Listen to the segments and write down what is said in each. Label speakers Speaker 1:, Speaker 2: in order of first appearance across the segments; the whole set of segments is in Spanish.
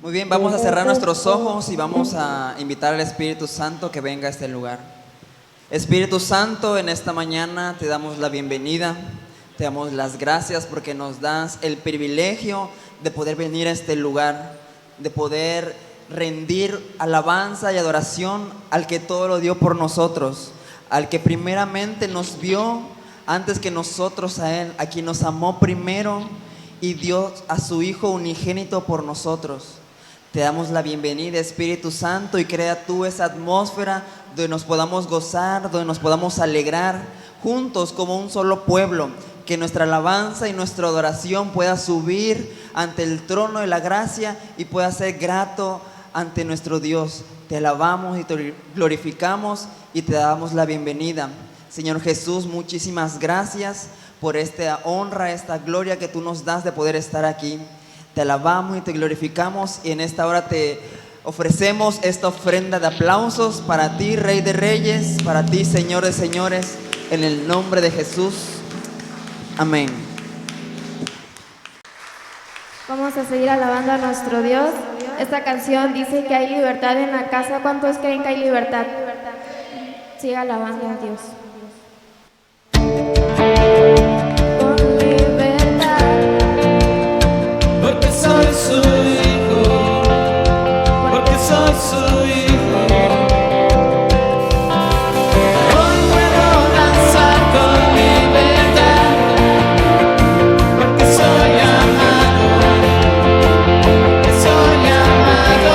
Speaker 1: Muy bien, vamos a cerrar nuestros ojos y vamos a invitar al Espíritu Santo que venga a este lugar. Espíritu Santo, en esta mañana te damos la bienvenida, te damos las gracias porque nos das el privilegio de poder venir a este lugar, de poder rendir alabanza y adoración al que todo lo dio por nosotros, al que primeramente nos vio antes que nosotros a Él, a quien nos amó primero y dio a su Hijo unigénito por nosotros. Te damos la bienvenida, Espíritu Santo, y crea tú esa atmósfera donde nos podamos gozar, donde nos podamos alegrar juntos como un solo pueblo, que nuestra alabanza y nuestra adoración pueda subir ante el trono de la gracia y pueda ser grato ante nuestro Dios. Te alabamos y te glorificamos y te damos la bienvenida. Señor Jesús, muchísimas gracias por esta honra, esta gloria que tú nos das de poder estar aquí. Te alabamos y te glorificamos, y en esta hora te ofrecemos esta ofrenda de aplausos para ti, Rey de Reyes, para ti, Señor de Señores, en el nombre de Jesús. Amén.
Speaker 2: Vamos a seguir alabando a nuestro Dios. Esta canción dice que hay libertad en la casa. ¿Cuántos creen que hay libertad? Sigue alabando a Dios. Con libertad,
Speaker 3: porque soy su hijo, porque soy su hijo. Hoy puedo danzar con libertad, porque soy amado, porque soy amado.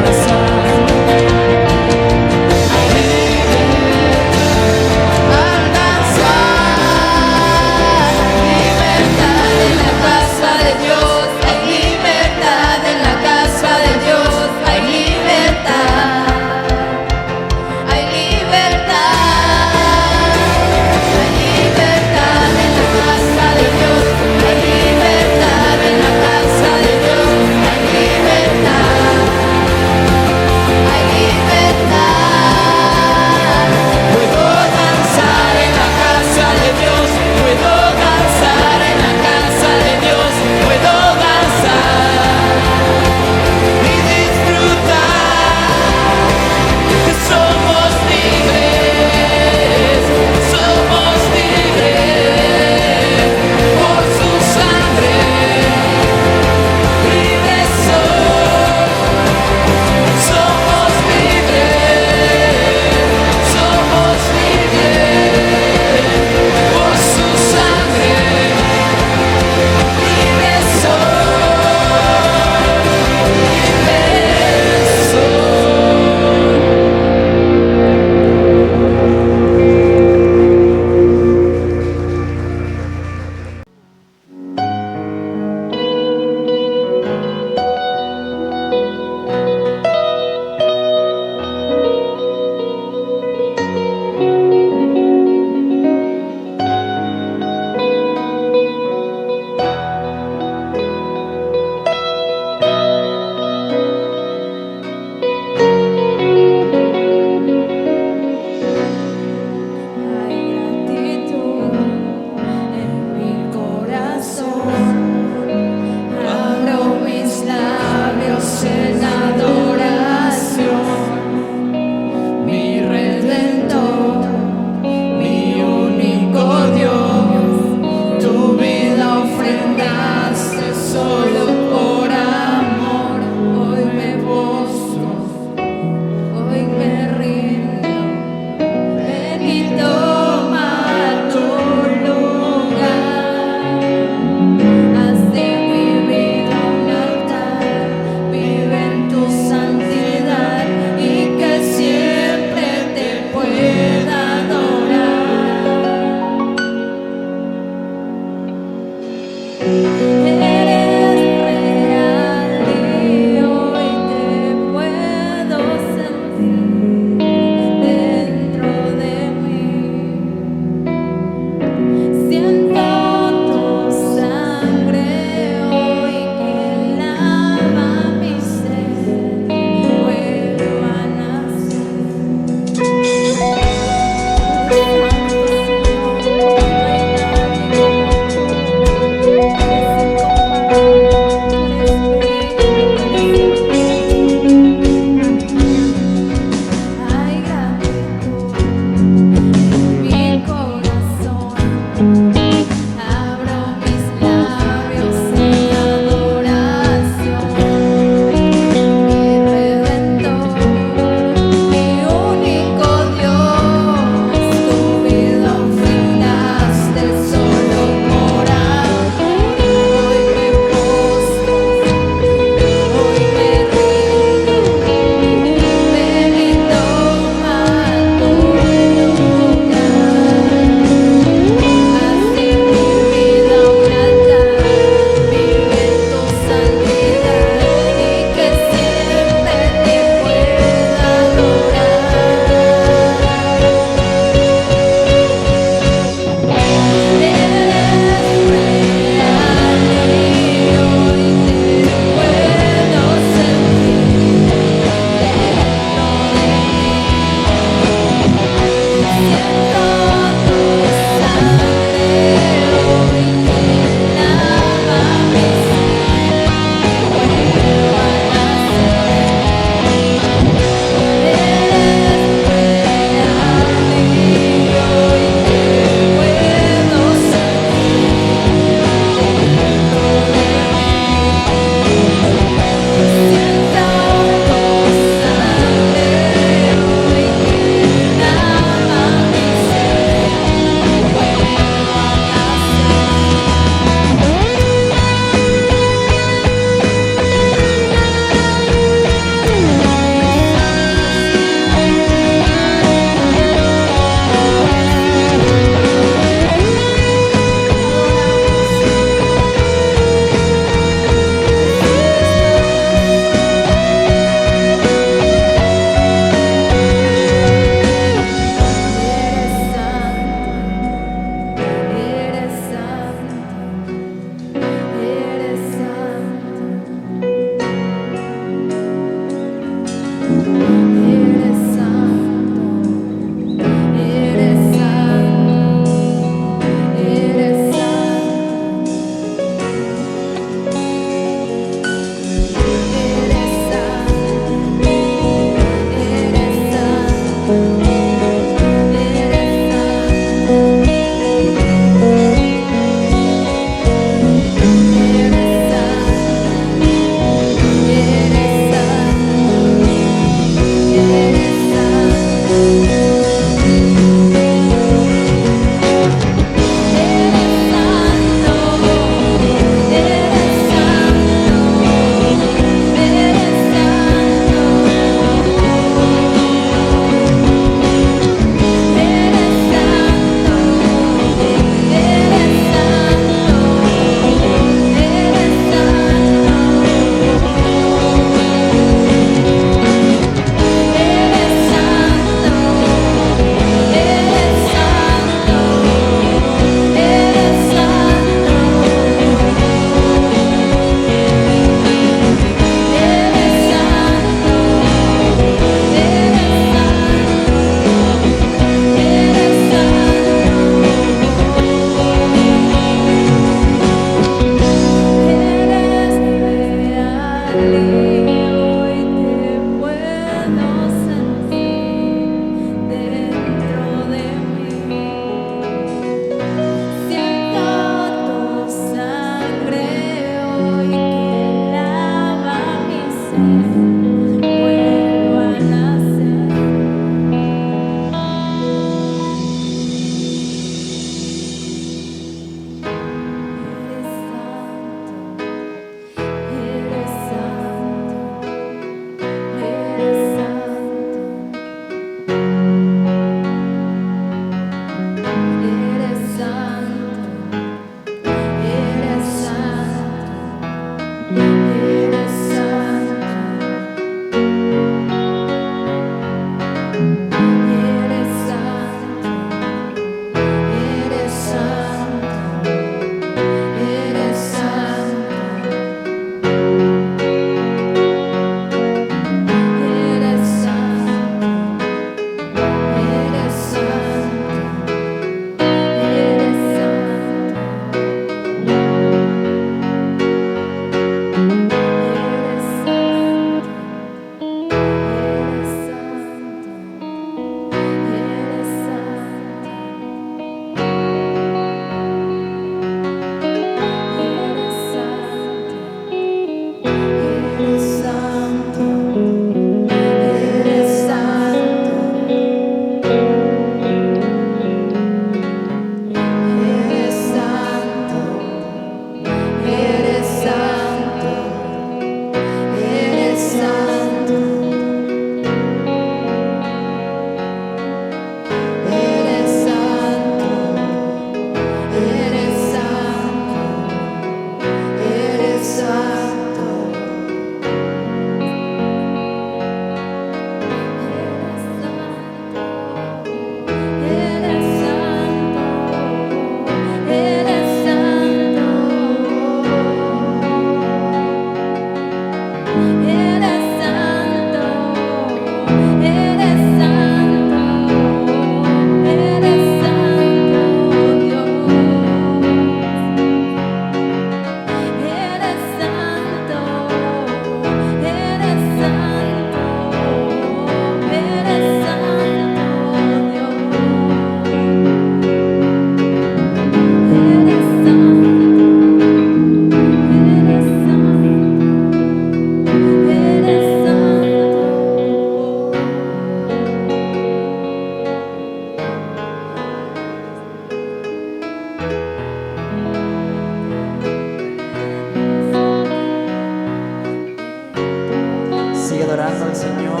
Speaker 1: Sigue adorando al Señor.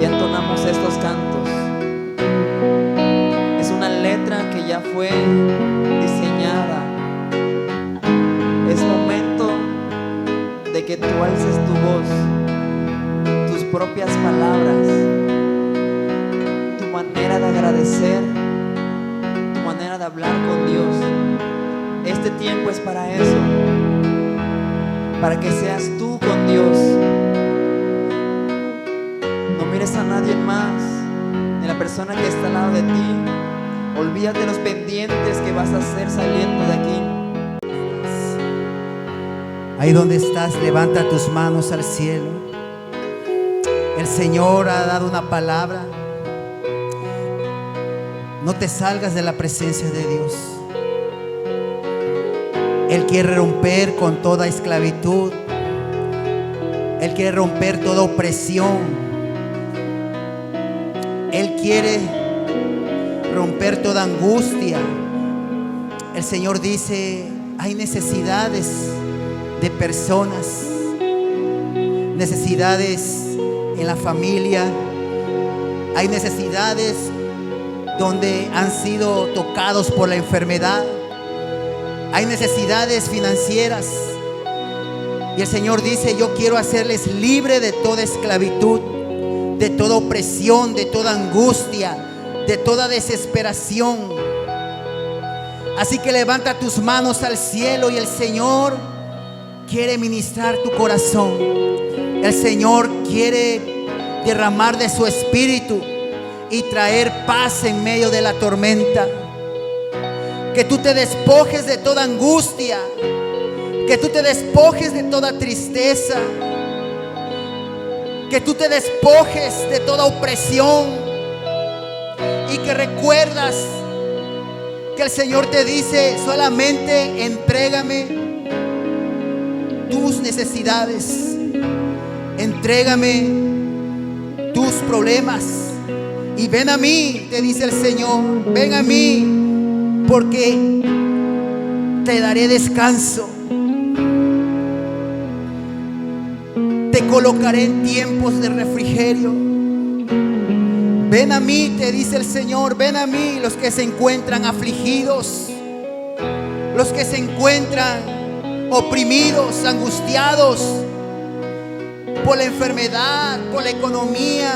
Speaker 1: Ya entonamos estos cantos. Es una letra que ya fue diseñada. Es momento de que tú alces tu voz, tus propias palabras, tu manera de agradecer, tu manera de hablar con Dios. Este tiempo es para eso, para que seas tú con Dios. No mires a nadie más, ni a la persona que está al lado de ti. Olvídate de los pendientes que vas a hacer saliendo de aquí.
Speaker 4: Ahí donde estás, levanta tus manos al cielo. El Señor ha dado una palabra. No te salgas de la presencia de Dios. Él quiere romper con toda esclavitud. Él quiere romper toda opresión. Él quiere romper toda angustia. El Señor dice, hay necesidades de personas, necesidades en la familia, hay necesidades donde han sido tocados por la enfermedad, hay necesidades financieras, y el Señor dice, yo quiero hacerles libre de toda esclavitud, de toda opresión, de toda angustia, de toda desesperación. Así que levanta tus manos al cielo y el Señor quiere ministrar tu corazón. El Señor quiere derramar de su espíritu y traer paz en medio de la tormenta. Que tú te despojes de toda angustia, que tú te despojes de toda tristeza, que tú te despojes de toda opresión, y que recuerdas que el Señor te dice, solamente entrégame tus necesidades, entrégame tus problemas y ven a mí, te dice el Señor, ven a mí porque te daré descanso, te colocaré en tiempos de refrigerio. Ven a mí, te dice el Señor, ven a mí los que se encuentran afligidos, los que se encuentran oprimidos, angustiados por la enfermedad, por la economía,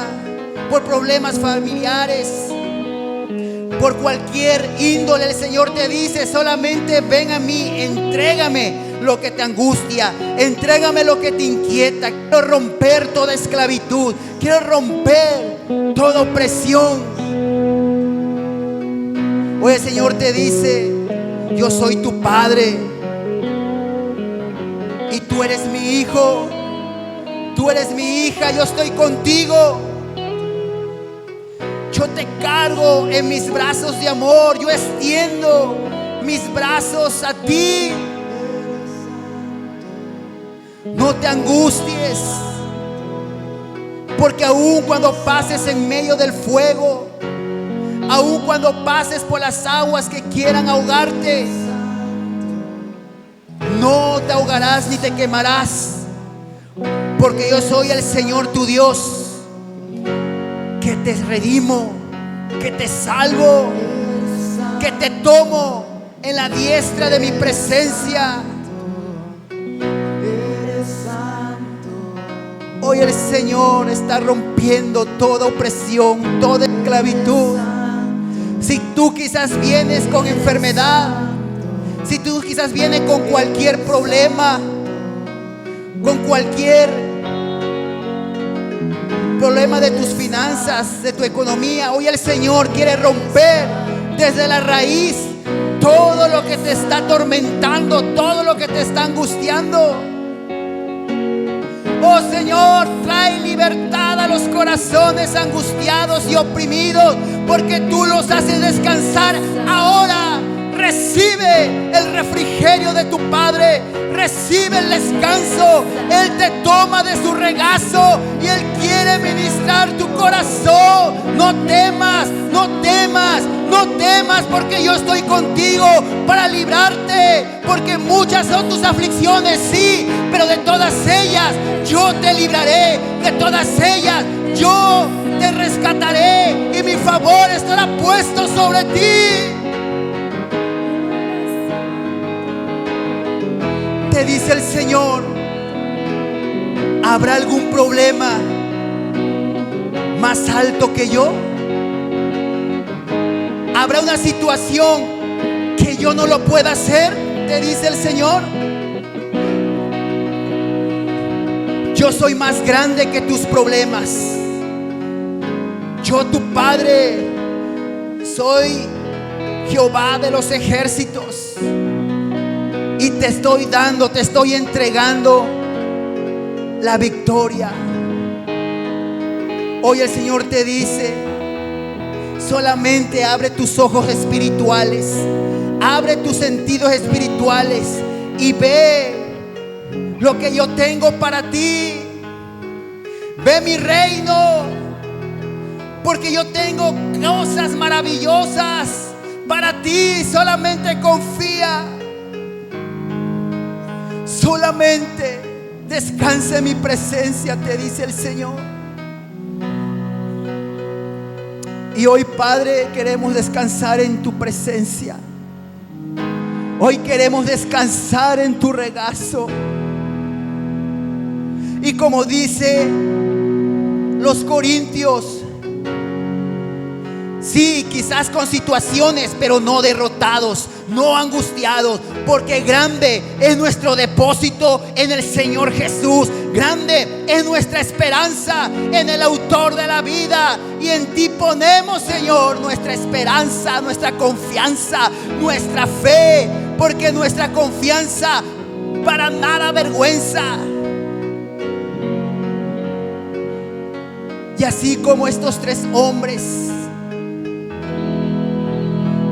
Speaker 4: por problemas familiares, por cualquier índole. El Señor te dice, solamente ven a mí, entrégame lo que te angustia, entrégame lo que te inquieta. Quiero romper toda esclavitud, quiero romper toda opresión. Hoy el Señor te dice, yo soy tu Padre y tú eres mi hijo, tú eres mi hija, yo estoy contigo. Yo te cargo en mis brazos de amor, yo extiendo mis brazos a ti. No te angusties, porque aun cuando pases en medio del fuego, aun cuando pases por las aguas que quieran ahogarte, no te ahogarás ni te quemarás, porque yo soy el Señor tu Dios, que te redimo, que te salvo, que te tomo en la diestra de mi presencia. Hoy el Señor está rompiendo toda opresión, toda esclavitud. Si tú quizás vienes con enfermedad, si tú quizás vienes con cualquier problema, con cualquier problema de tus finanzas, de tu economía. Hoy el Señor quiere romper desde la raíz todo lo que te está atormentando, todo lo que te está angustiando. Oh Señor, trae libertad a los corazones angustiados y oprimidos, porque tú los haces descansar ahora. Recibe el refrigerio de tu Padre, recibe el descanso. Él te toma de su regazo y Él quiere ministrar tu corazón. No temas, no temas, no temas, porque yo estoy contigo para librarte. Porque muchas son tus aflicciones, sí, pero de todas ellas yo te libraré. De todas ellas yo te rescataré y mi favor estará puesto sobre ti. Te dice el Señor: ¿habrá algún problema más alto que yo? ¿Habrá una situación que yo no lo pueda hacer? Te dice el Señor. Yo soy más grande que tus problemas. Yo, tu Padre, soy Jehová de los ejércitos. Y te estoy dando, te estoy entregando la victoria. Hoy el Señor te dice: solamente abre tus ojos espirituales, abre tus sentidos espirituales y ve lo que yo tengo para ti. Ve mi reino, porque yo tengo cosas maravillosas para ti. Solamente confía. Solamente descansa en mi presencia, te dice el Señor. Y hoy, Padre, queremos descansar en tu presencia. Hoy queremos descansar en tu regazo. Y como dice los Corintios, sí, quizás con situaciones, pero no derrotados, no angustiados, porque grande es nuestro depósito en el Señor Jesús. Grande es nuestra esperanza en el autor de la vida. Y en ti ponemos, Señor, nuestra esperanza, nuestra confianza, nuestra fe, porque nuestra confianza para nada avergüenza. Y así como estos tres hombres,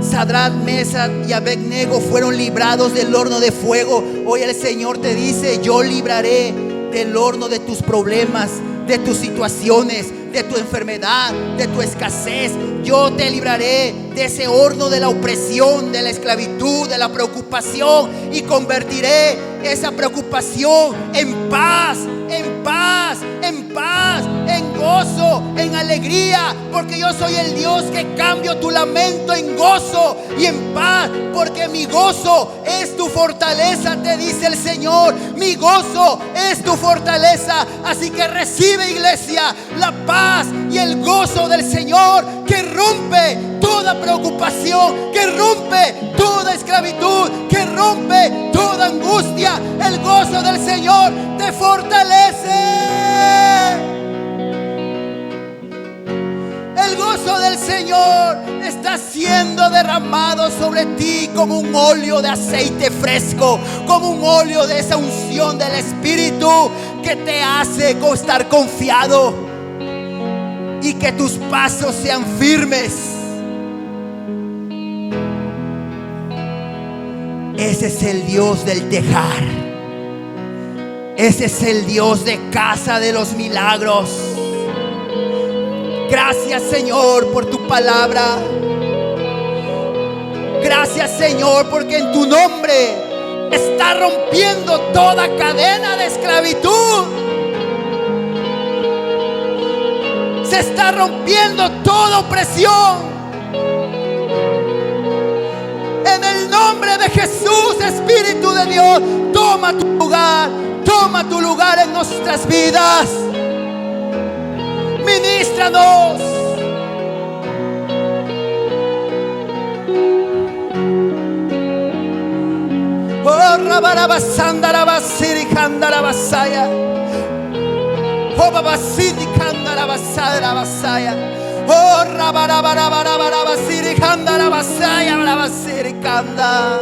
Speaker 4: Sadrach, Mesach y Abednego, fueron librados del horno de fuego, hoy el Señor te dice: yo libraré del horno de tus problemas, de tus situaciones, de tu enfermedad, de tu escasez. Yo te libraré de ese horno de la opresión, de la esclavitud, de la preocupación, y convertiré esa preocupación en paz, en paz, en paz, en gozo, en alegría, porque yo soy el Dios que cambio tu lamento en gozo y en paz, porque mi gozo es tu fortaleza, te dice el Señor. Mi gozo es tu fortaleza. Así que recibe, iglesia, la paz y el gozo del Señor, que rompe toda preocupación, que rompe toda esclavitud, que rompe toda angustia. El gozo del Señor te fortalece. El gozo del Señor está siendo derramado sobre ti como un óleo de aceite fresco, como un óleo de esa unción del Espíritu que te hace estar confiado y que tus pasos sean firmes. Ese es el Dios del tejar. Ese es el Dios de Casa de los Milagros. Gracias, Señor, por tu palabra. Gracias, Señor, porque en tu nombre está rompiendo toda cadena de esclavitud. Se está rompiendo toda opresión. En el nombre de Jesús, Espíritu de Dios, toma tu lugar. Toma tu lugar en nuestras vidas. Ministranos. Oh. Oh, rabarabasandalabasiri kandalabasaya. Oh, babasiri kandalabasaya. Oh, rabarabarabarabasiri kandalabasaya, barabasiri kanda.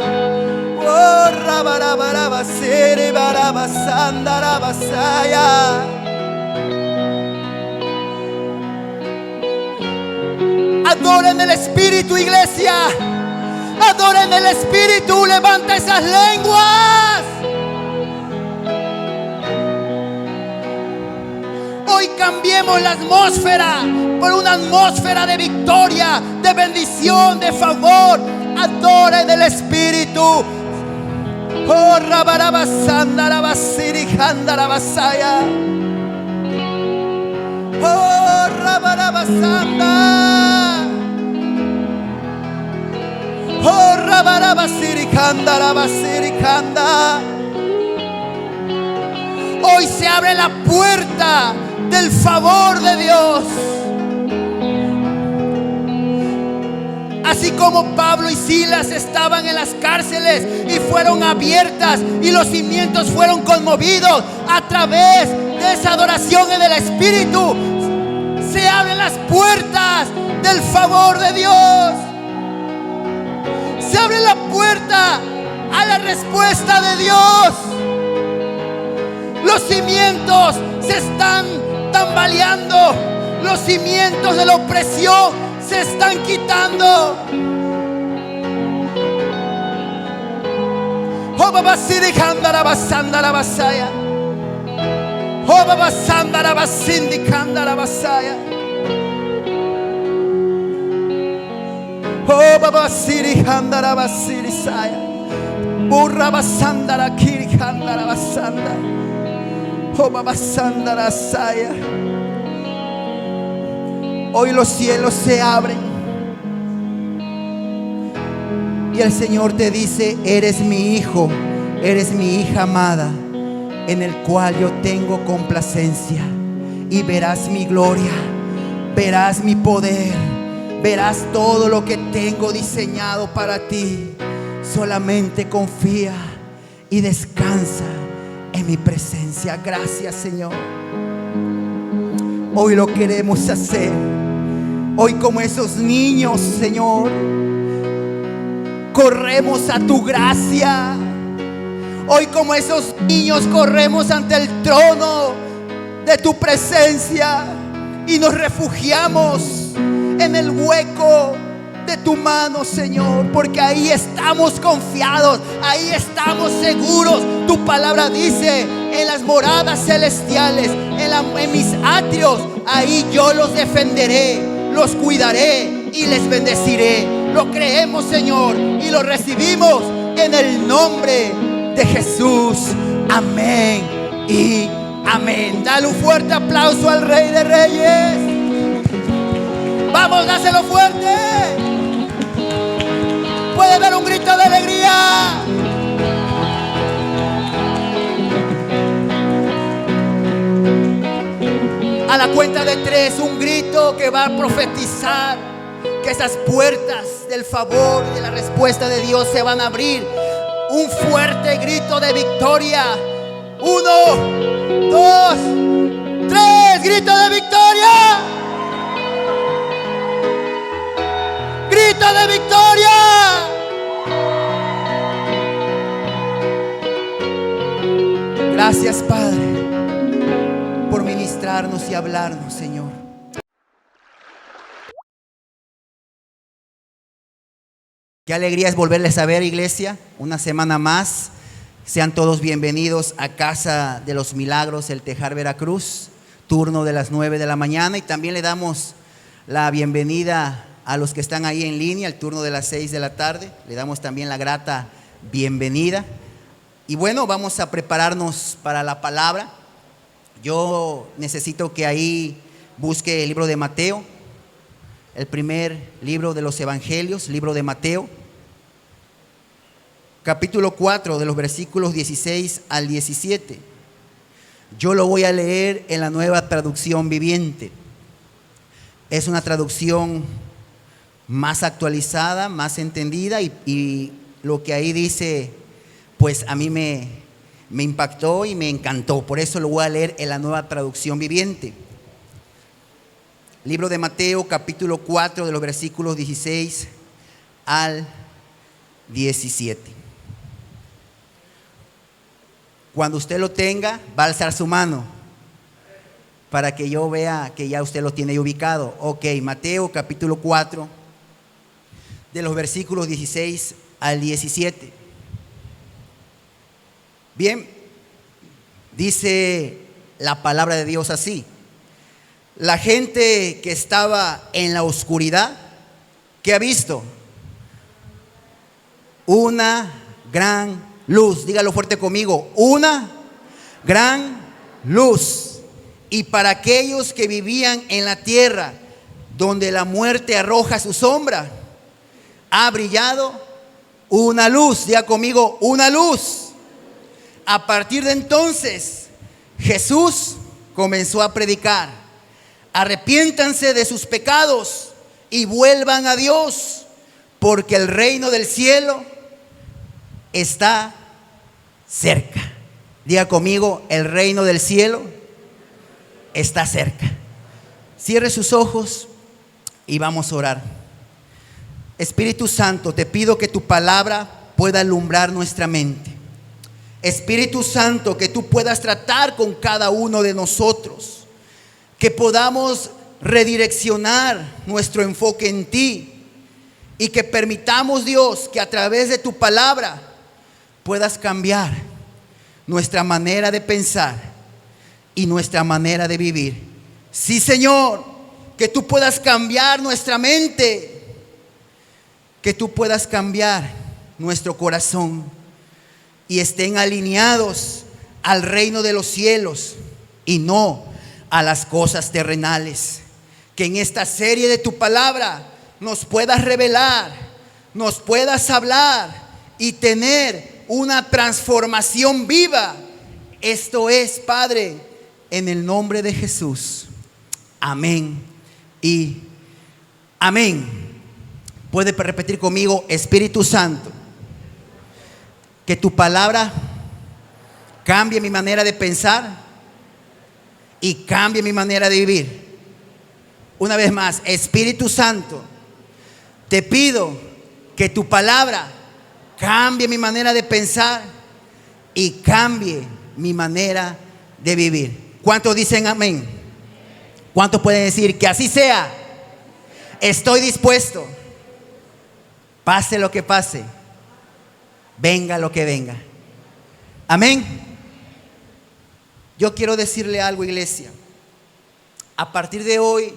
Speaker 4: Oh, rabarabarabasiri barabasandalabasaya. Adoren el Espíritu, iglesia. Adoren el Espíritu. Levanta esas lenguas. Hoy cambiemos la atmósfera por una atmósfera de victoria, de bendición, de favor. Adoren el Espíritu. Oh, rabarabasanda, rabasiri, janda, rabasaya. Oh, rabarabasanda. Oh, rabarabasiri, janda, rabasiri, janda. Hoy se abre la puerta del favor de Dios. Así como Pablo y Silas estaban en las cárceles y fueron abiertas y los cimientos fueron conmovidos a través de esa adoración en el Espíritu, se abren las puertas del favor de Dios. Se abre la puerta a la respuesta de Dios. Los cimientos se están tambaleando. Los cimientos de la opresión se están quitando. Oh, babasiri kandara basandara basaya. Oh, babasandara basindi kandara basaya. Oh, babasiri kandara basiri saya. Burra basandara kiri kandara basanda. Oh, babasandara saya. Hoy los cielos se abren y el Señor te dice: eres mi hijo, eres mi hija amada, en el cual yo tengo complacencia. Y verás mi gloria, verás mi poder, verás todo lo que tengo diseñado para ti. Solamente confía y descansa en mi presencia. Gracias, Señor. Hoy lo queremos hacer. Hoy, como esos niños, Señor, corremos a tu gracia. Hoy, como esos niños, corremos ante el trono de tu presencia y nos refugiamos en el hueco de tu mano, Señor, porque ahí estamos confiados, ahí estamos seguros. Tu palabra dice: en las moradas celestiales, en mis atrios, ahí yo los defenderé, los cuidaré y les bendeciré. Lo creemos, Señor, y lo recibimos en el nombre de Jesús. Amén y amén. Dale un fuerte aplauso al Rey de Reyes. Vamos, dáselo fuerte. Puede dar un grito de alegría. A la cuenta de 3, un grito que va a profetizar que esas puertas del favor y de la respuesta de Dios se van a abrir. Un fuerte grito de victoria. 1, 2, 3, grito de victoria. Grito de victoria. Gracias, Padre, por ministrarnos y hablarnos, Señor. Qué alegría es volverles a ver, iglesia, una semana más. Sean todos bienvenidos a Casa de los Milagros, El Tejar, Veracruz, turno de las 9 de la mañana. Y también le damos la bienvenida a los que están ahí en línea, el turno de las 6 de la tarde. Le damos también la grata bienvenida. Y bueno, vamos a prepararnos para la palabra. Yo necesito que ahí busque el libro de Mateo, el primer libro de los evangelios, libro de Mateo, capítulo 4, de los versículos 16 al 17. Yo lo voy a leer en la Nueva Traducción Viviente. Es una traducción más actualizada, más entendida, y lo que ahí dice pues a mí me impactó y me encantó. Por eso lo voy a leer en la Nueva Traducción Viviente. Libro de Mateo, capítulo 4, de los versículos 16 al 17. Cuando usted lo tenga, va a alzar su mano para que yo vea que ya usted lo tiene ubicado. Ok, Mateo capítulo 4, de los versículos 16 al 17. Bien, dice la palabra de Dios así: la gente que estaba en la oscuridad, ¿qué ha visto? Una gran luz. Dígalo fuerte conmigo: una gran luz. Y para aquellos que vivían en la tierra, donde la muerte arroja su sombra, ha brillado una luz. Diga conmigo: una luz. A partir de entonces, Jesús comenzó a predicar: arrepiéntanse de sus pecados y vuelvan a Dios, porque el reino del cielo está cerca. Diga conmigo: el reino del cielo está cerca. Cierre sus ojos y vamos a orar. Espíritu Santo, te pido que tu palabra pueda alumbrar nuestra mente. Espíritu Santo, que tú puedas tratar con cada uno de nosotros, que podamos redireccionar nuestro enfoque en ti y que permitamos, Dios, que a través de tu palabra puedas cambiar nuestra manera de pensar y nuestra manera de vivir. Sí, Señor, que tú puedas cambiar nuestra mente, que tú puedas cambiar nuestro corazón y estén alineados al reino de los cielos y no a las cosas terrenales. Que en esta serie de tu palabra nos puedas revelar, nos puedas hablar y tener una transformación viva. Esto es, Padre, en el nombre de Jesús. Amén y amén. Puede repetir conmigo: Espíritu Santo, que tu palabra cambie mi manera de pensar y cambie mi manera de vivir. Una vez más: Espíritu Santo, te pido que tu palabra cambie mi manera de pensar y cambie mi manera de vivir. ¿Cuántos dicen amén? ¿Cuántos pueden decir que así sea? Estoy dispuesto. Pase lo que pase, venga lo que venga. Amén. Yo quiero decirle algo, iglesia. A partir de hoy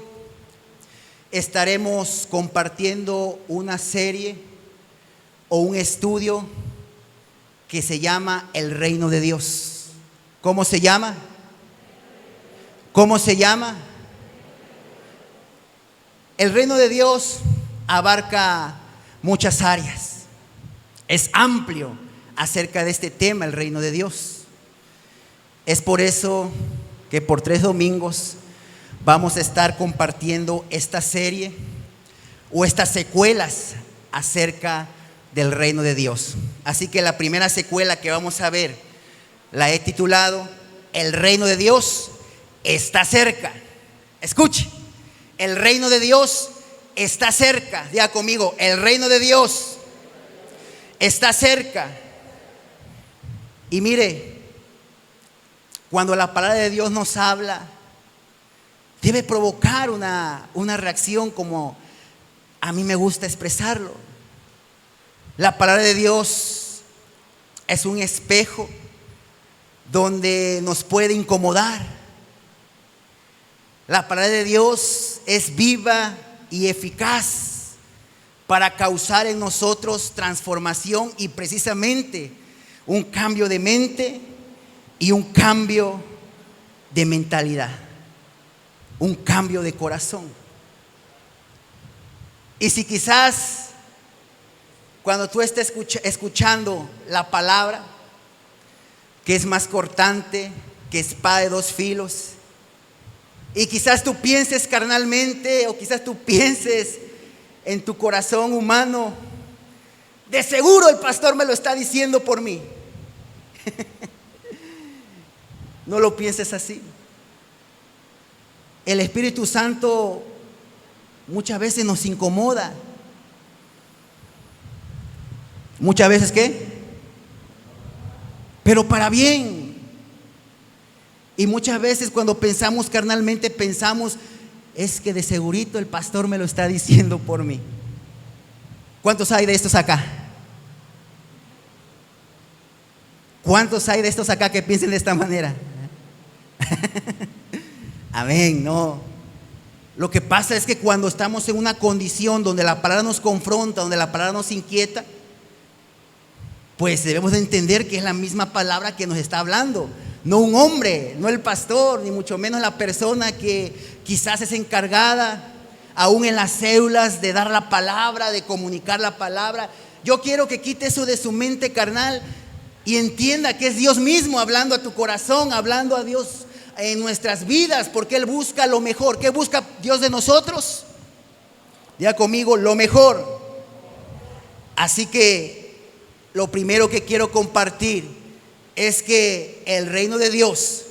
Speaker 4: estaremos compartiendo una serie o un estudio que se llama El Reino de Dios. ¿Cómo se llama? ¿Cómo se llama? El reino de Dios abarca muchas áreas. Es amplio acerca de este tema, el reino de Dios. Es por eso que por 3 domingos vamos a estar compartiendo esta serie o estas secuelas acerca del reino de Dios. Así que la primera secuela que vamos a ver la he titulado: El reino de Dios está cerca. Escuche: el reino de Dios está cerca. Diga conmigo: el reino de Dios está cerca. Y mire, cuando la palabra de Dios nos habla, debe provocar una reacción, como a mí me gusta expresarlo. La palabra de Dios es un espejo donde nos puede incomodar. La palabra de Dios es viva y eficaz para causar en nosotros transformación y precisamente un cambio de mente y un cambio de mentalidad, un cambio de corazón. Y si quizás cuando tú estés escuchando la palabra, que es más cortante que espada de 2 filos, y quizás tú pienses carnalmente, o quizás tú pienses en tu corazón humano: de seguro el pastor me lo está diciendo por mí. No lo pienses así. El Espíritu Santo muchas veces nos incomoda. Muchas veces, ¿qué? Pero para bien. Y muchas veces cuando pensamos carnalmente, pensamos, es que de segurito el pastor me lo está diciendo por mí. ¿Cuántos hay de estos acá? ¿Cuántos hay de estos acá que piensen de esta manera? Amén, no. Lo que pasa es que cuando estamos en una condición donde la palabra nos confronta, donde la palabra nos inquieta, pues debemos de entender que es la misma palabra que nos está hablando. No un hombre, no el pastor, ni mucho menos la persona que quizás es encargada, aún en las células, de dar la palabra, de comunicar la palabra. Yo quiero que quite eso de su mente carnal y entienda que es Dios mismo hablando a tu corazón, hablando a Dios en nuestras vidas, porque Él busca lo mejor. ¿Qué busca Dios de nosotros? Diga conmigo, lo mejor. Así que lo primero que quiero compartir es que el reino de Dios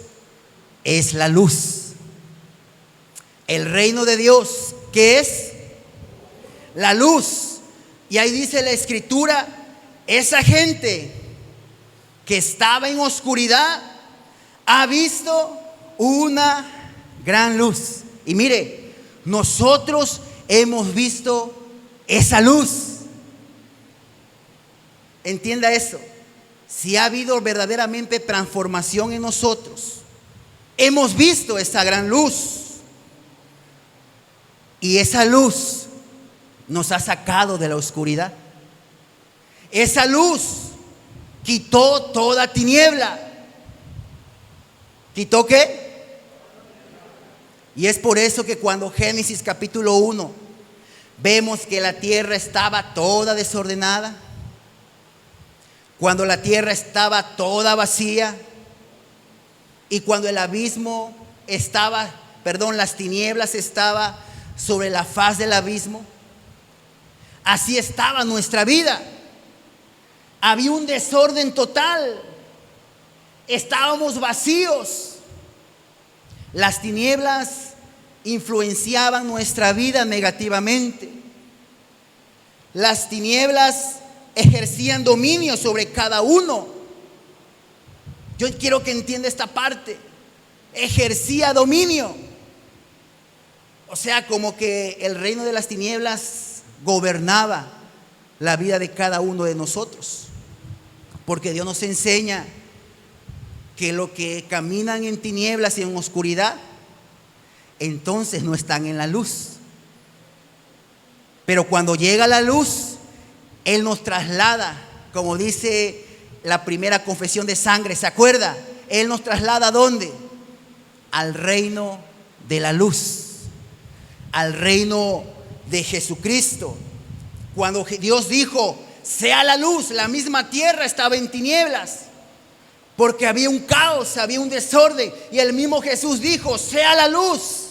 Speaker 4: es la luz. El reino de Dios, ¿qué es? La luz. Y ahí dice la Escritura, esa gente que estaba en oscuridad ha visto una gran luz. Y mire, nosotros hemos visto esa luz. Entienda eso. Si ha habido verdaderamente transformación en nosotros, hemos visto esa gran luz. Y esa luz nos ha sacado de la oscuridad. Esa luz quitó toda tiniebla. ¿Quitó qué? Y es por eso que cuando Génesis capítulo 1 vemos que la tierra estaba toda desordenada, cuando la tierra estaba toda vacía y cuando el abismo las tinieblas estaban sobre la faz del abismo, así estaba nuestra vida. Había un desorden total. Estábamos vacíos. Las tinieblas influenciaban nuestra vida negativamente. Las tinieblas ejercían dominio sobre cada uno. Yo quiero que entienda esta parte. Ejercía dominio. O sea, como que el reino de las tinieblas gobernaba la vida de cada uno de nosotros. Porque Dios nos enseña que los que caminan en tinieblas y en oscuridad, entonces no están en la luz. Pero cuando llega la luz, Él nos traslada, como dice la primera confesión de sangre, ¿se acuerda? Él nos traslada ¿a dónde? Al reino de la luz, al reino de Jesucristo. Cuando Dios dijo, sea la luz, la misma tierra estaba en tinieblas, porque había un caos, había un desorden. Y el mismo Jesús dijo, sea la luz.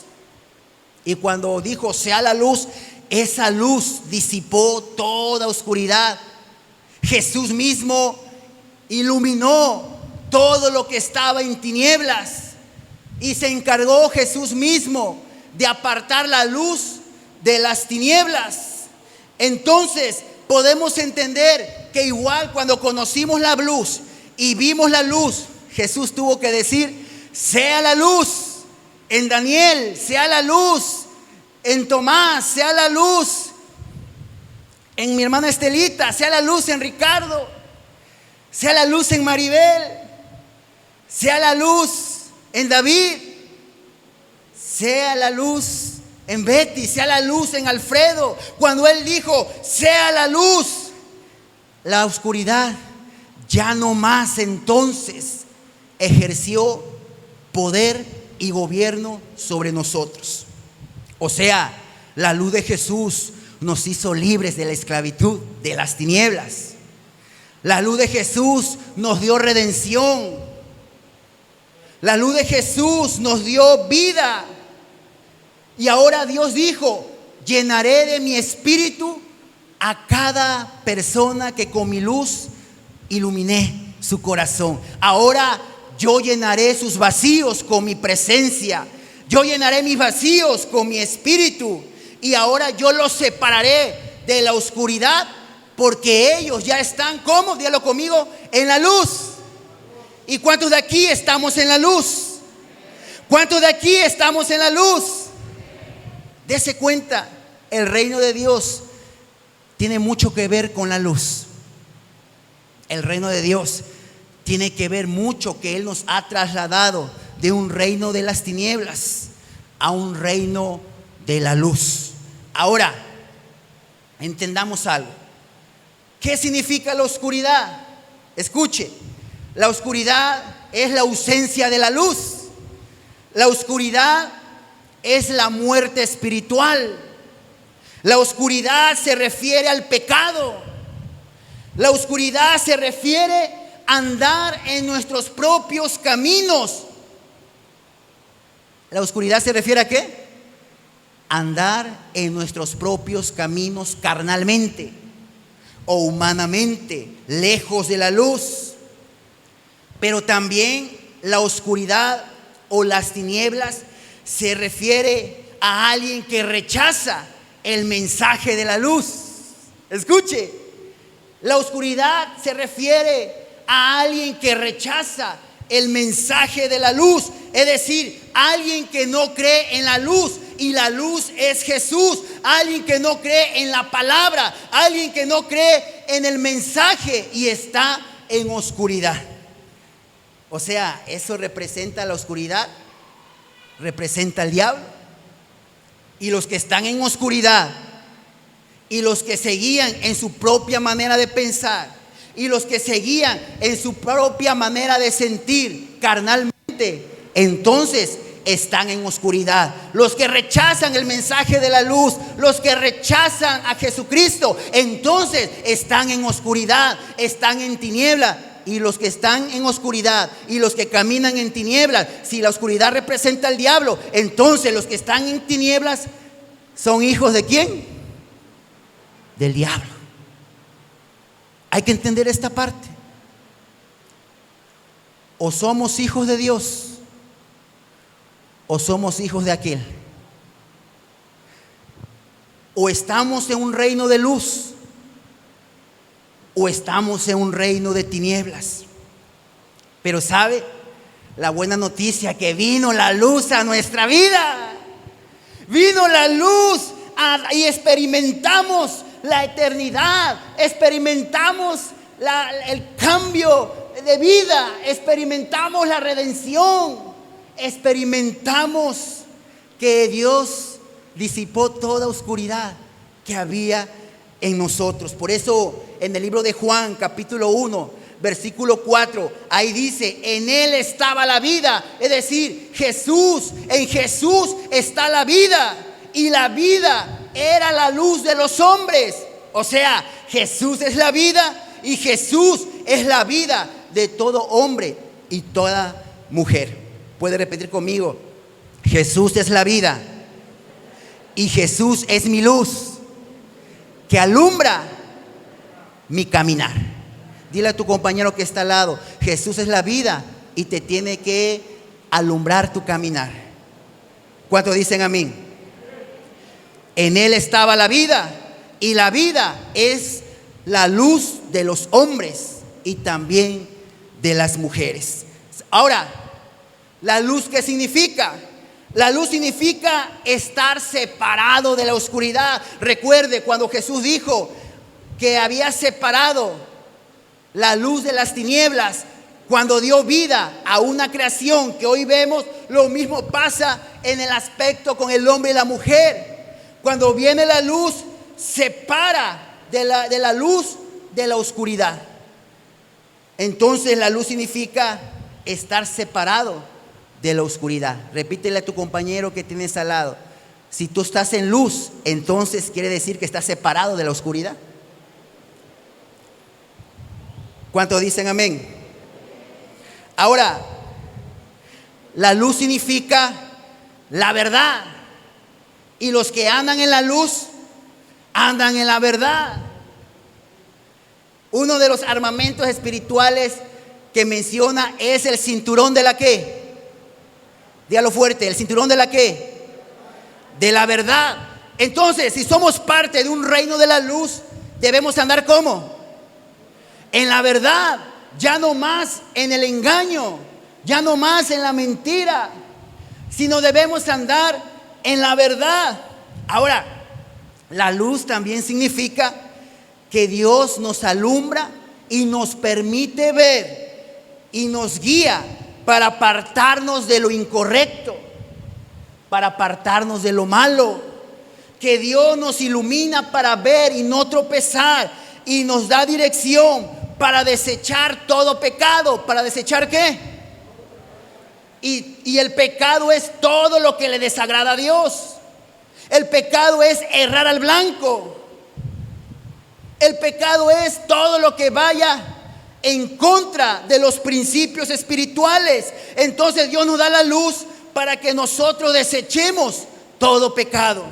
Speaker 4: Y cuando dijo, sea la luz, esa luz disipó toda oscuridad. Jesús mismo iluminó todo lo que estaba en tinieblas. Y se encargó Jesús mismo de apartar la luz de las tinieblas. Entonces podemos entender que igual cuando conocimos la luz y vimos la luz, Jesús tuvo que decir, sea la luz en Daniel, sea la luz en Tomás, sea la luz en mi hermana Estelita, sea la luz en Ricardo, sea la luz en Maribel, sea la luz en David, sea la luz en Betty, sea la luz en Alfredo. Cuando Él dijo, sea la luz, la oscuridad ya no más entonces ejerció poder y gobierno sobre nosotros. O sea, la luz de Jesús nos hizo libres de la esclavitud, de las tinieblas. La luz de Jesús nos dio redención. La luz de Jesús nos dio vida. Y ahora Dios dijo, llenaré de mi espíritu a cada persona que con mi luz iluminé. su corazón. Ahora yo llenaré sus vacíos con mi presencia. Yo llenaré mis vacíos con mi espíritu. Y ahora yo los separaré de la oscuridad, porque ellos ya están, ¿cómo? Dígalo conmigo, en la luz. ¿Y cuántos de aquí estamos en la luz? ¿Cuántos de aquí estamos en la luz? Dese cuenta, el reino de Dios tiene mucho que ver con la luz. El reino de Dios tiene que ver mucho, que Él nos ha trasladado de un reino de las tinieblas a un reino de la luz. Ahora, entendamos algo. ¿Qué significa la oscuridad? Escuche, la oscuridad es la ausencia de la luz. La oscuridad es la muerte espiritual. La oscuridad se refiere al pecado. La oscuridad se refiere a andar en nuestros propios caminos. ¿La oscuridad se refiere a qué? Andar en nuestros propios caminos carnalmente o humanamente, lejos de la luz. Pero también la oscuridad o las tinieblas se refiere a alguien que rechaza el mensaje de la luz. Escuche, la oscuridad se refiere a alguien que rechaza el mensaje de la luz, es decir, alguien que no cree en la luz, y la luz es Jesús. Alguien que no cree en la palabra, alguien que no cree en el mensaje y está en oscuridad. O sea, eso representa la oscuridad, representa al diablo. Y los que están en oscuridad, y los que se guían en su propia manera de pensar, y los que se guían en su propia manera de sentir carnalmente, entonces están en oscuridad. Los que rechazan el mensaje de la luz, los que rechazan a Jesucristo, entonces están en oscuridad, están en tiniebla. Y los que están en oscuridad y los que caminan en tinieblas, si la oscuridad representa al diablo, entonces los que están en tinieblas son hijos ¿de quién? Del diablo. Hay que entender esta parte. O somos hijos de Dios o somos hijos de aquel. O estamos en un reino de luz o estamos en un reino de tinieblas. Pero ¿sabe? La buena noticia, que vino la luz a nuestra vida. Vino la luz y experimentamos la eternidad, experimentamos el cambio de vida, experimentamos la redención, experimentamos que Dios disipó toda oscuridad que había en nosotros. Por eso en el libro de Juan capítulo 1 versículo 4, ahí dice: en Él estaba la vida, es decir, Jesús, en Jesús está la vida, y la vida era la luz de los hombres. O sea, Jesús es la vida y Jesús es la vida de todo hombre y toda mujer. Puede repetir conmigo: Jesús es la vida y Jesús es mi luz que alumbra mi caminar. Dile a tu compañero que está al lado: Jesús es la vida y te tiene que alumbrar tu caminar. ¿Cuántos dicen amén? En Él estaba la vida, y la vida es la luz de los hombres y también de las mujeres. Ahora, ¿la luz qué significa? La luz significa estar separado de la oscuridad. Recuerde cuando Jesús dijo que había separado la luz de las tinieblas, cuando dio vida a una creación que hoy vemos. Lo mismo pasa en el aspecto con el hombre y la mujer. Cuando viene la luz, separa de la luz de la oscuridad. Entonces la luz significa estar separado de la oscuridad. Repítele a tu compañero que tienes al lado: si tú estás en luz, entonces quiere decir que estás separado de la oscuridad. ¿Cuántos dicen amén? Ahora, la luz significa la verdad, y los que andan en la luz andan en la verdad. Uno de los armamentos espirituales que menciona es el cinturón de la ¿qué? Dígalo fuerte, el cinturón de la ¿qué? De la verdad. Entonces, si somos parte de un reino de la luz, debemos andar ¿cómo? En la verdad, ya no más en el engaño, ya no más en la mentira, sino debemos andar en la verdad. Ahora, la luz también significa que Dios nos alumbra y nos permite ver y nos guía para apartarnos de lo incorrecto, para apartarnos de lo malo. Que Dios nos ilumina para ver y no tropezar, y nos da dirección para desechar todo pecado. ¿Para desechar qué? Y el pecado es todo lo que le desagrada a Dios. El pecado es errar al blanco. El pecado es todo lo que vaya en contra de los principios espirituales. Entonces Dios nos da la luz para que nosotros desechemos todo pecado,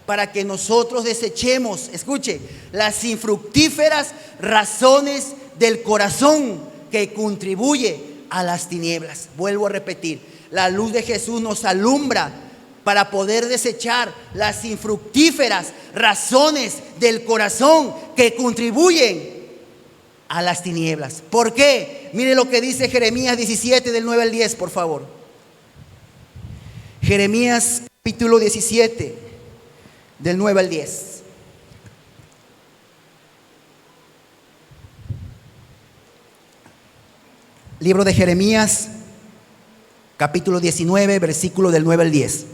Speaker 4: para que nosotros desechemos, escuche, las infructíferas razones del corazón que contribuye a las tinieblas. Vuelvo a repetir, la luz de Jesús nos alumbra para poder desechar las infructíferas razones del corazón que contribuyen a las tinieblas. ¿Por qué? Mire lo que dice Jeremías 17 del 9 al 10, por favor. Jeremías capítulo 17 del 9 al 10. Libro de Jeremías capítulo 19, versículo del 9 al 10.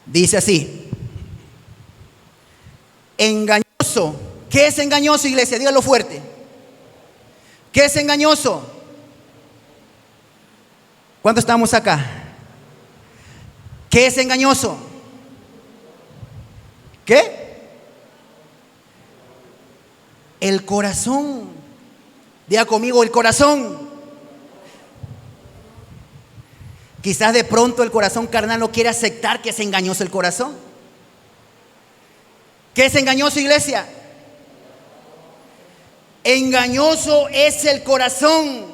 Speaker 4: Dice así: engañoso. ¿Qué es engañoso, iglesia? Dígalo fuerte. ¿Qué es engañoso? ¿Cuántos estamos acá? ¿Qué es engañoso? ¿Qué? El corazón. Diga conmigo, el corazón. Quizás de pronto el corazón carnal no quiere aceptar que es engañoso el corazón. ¿Qué es engañoso, iglesia? Engañoso es el corazón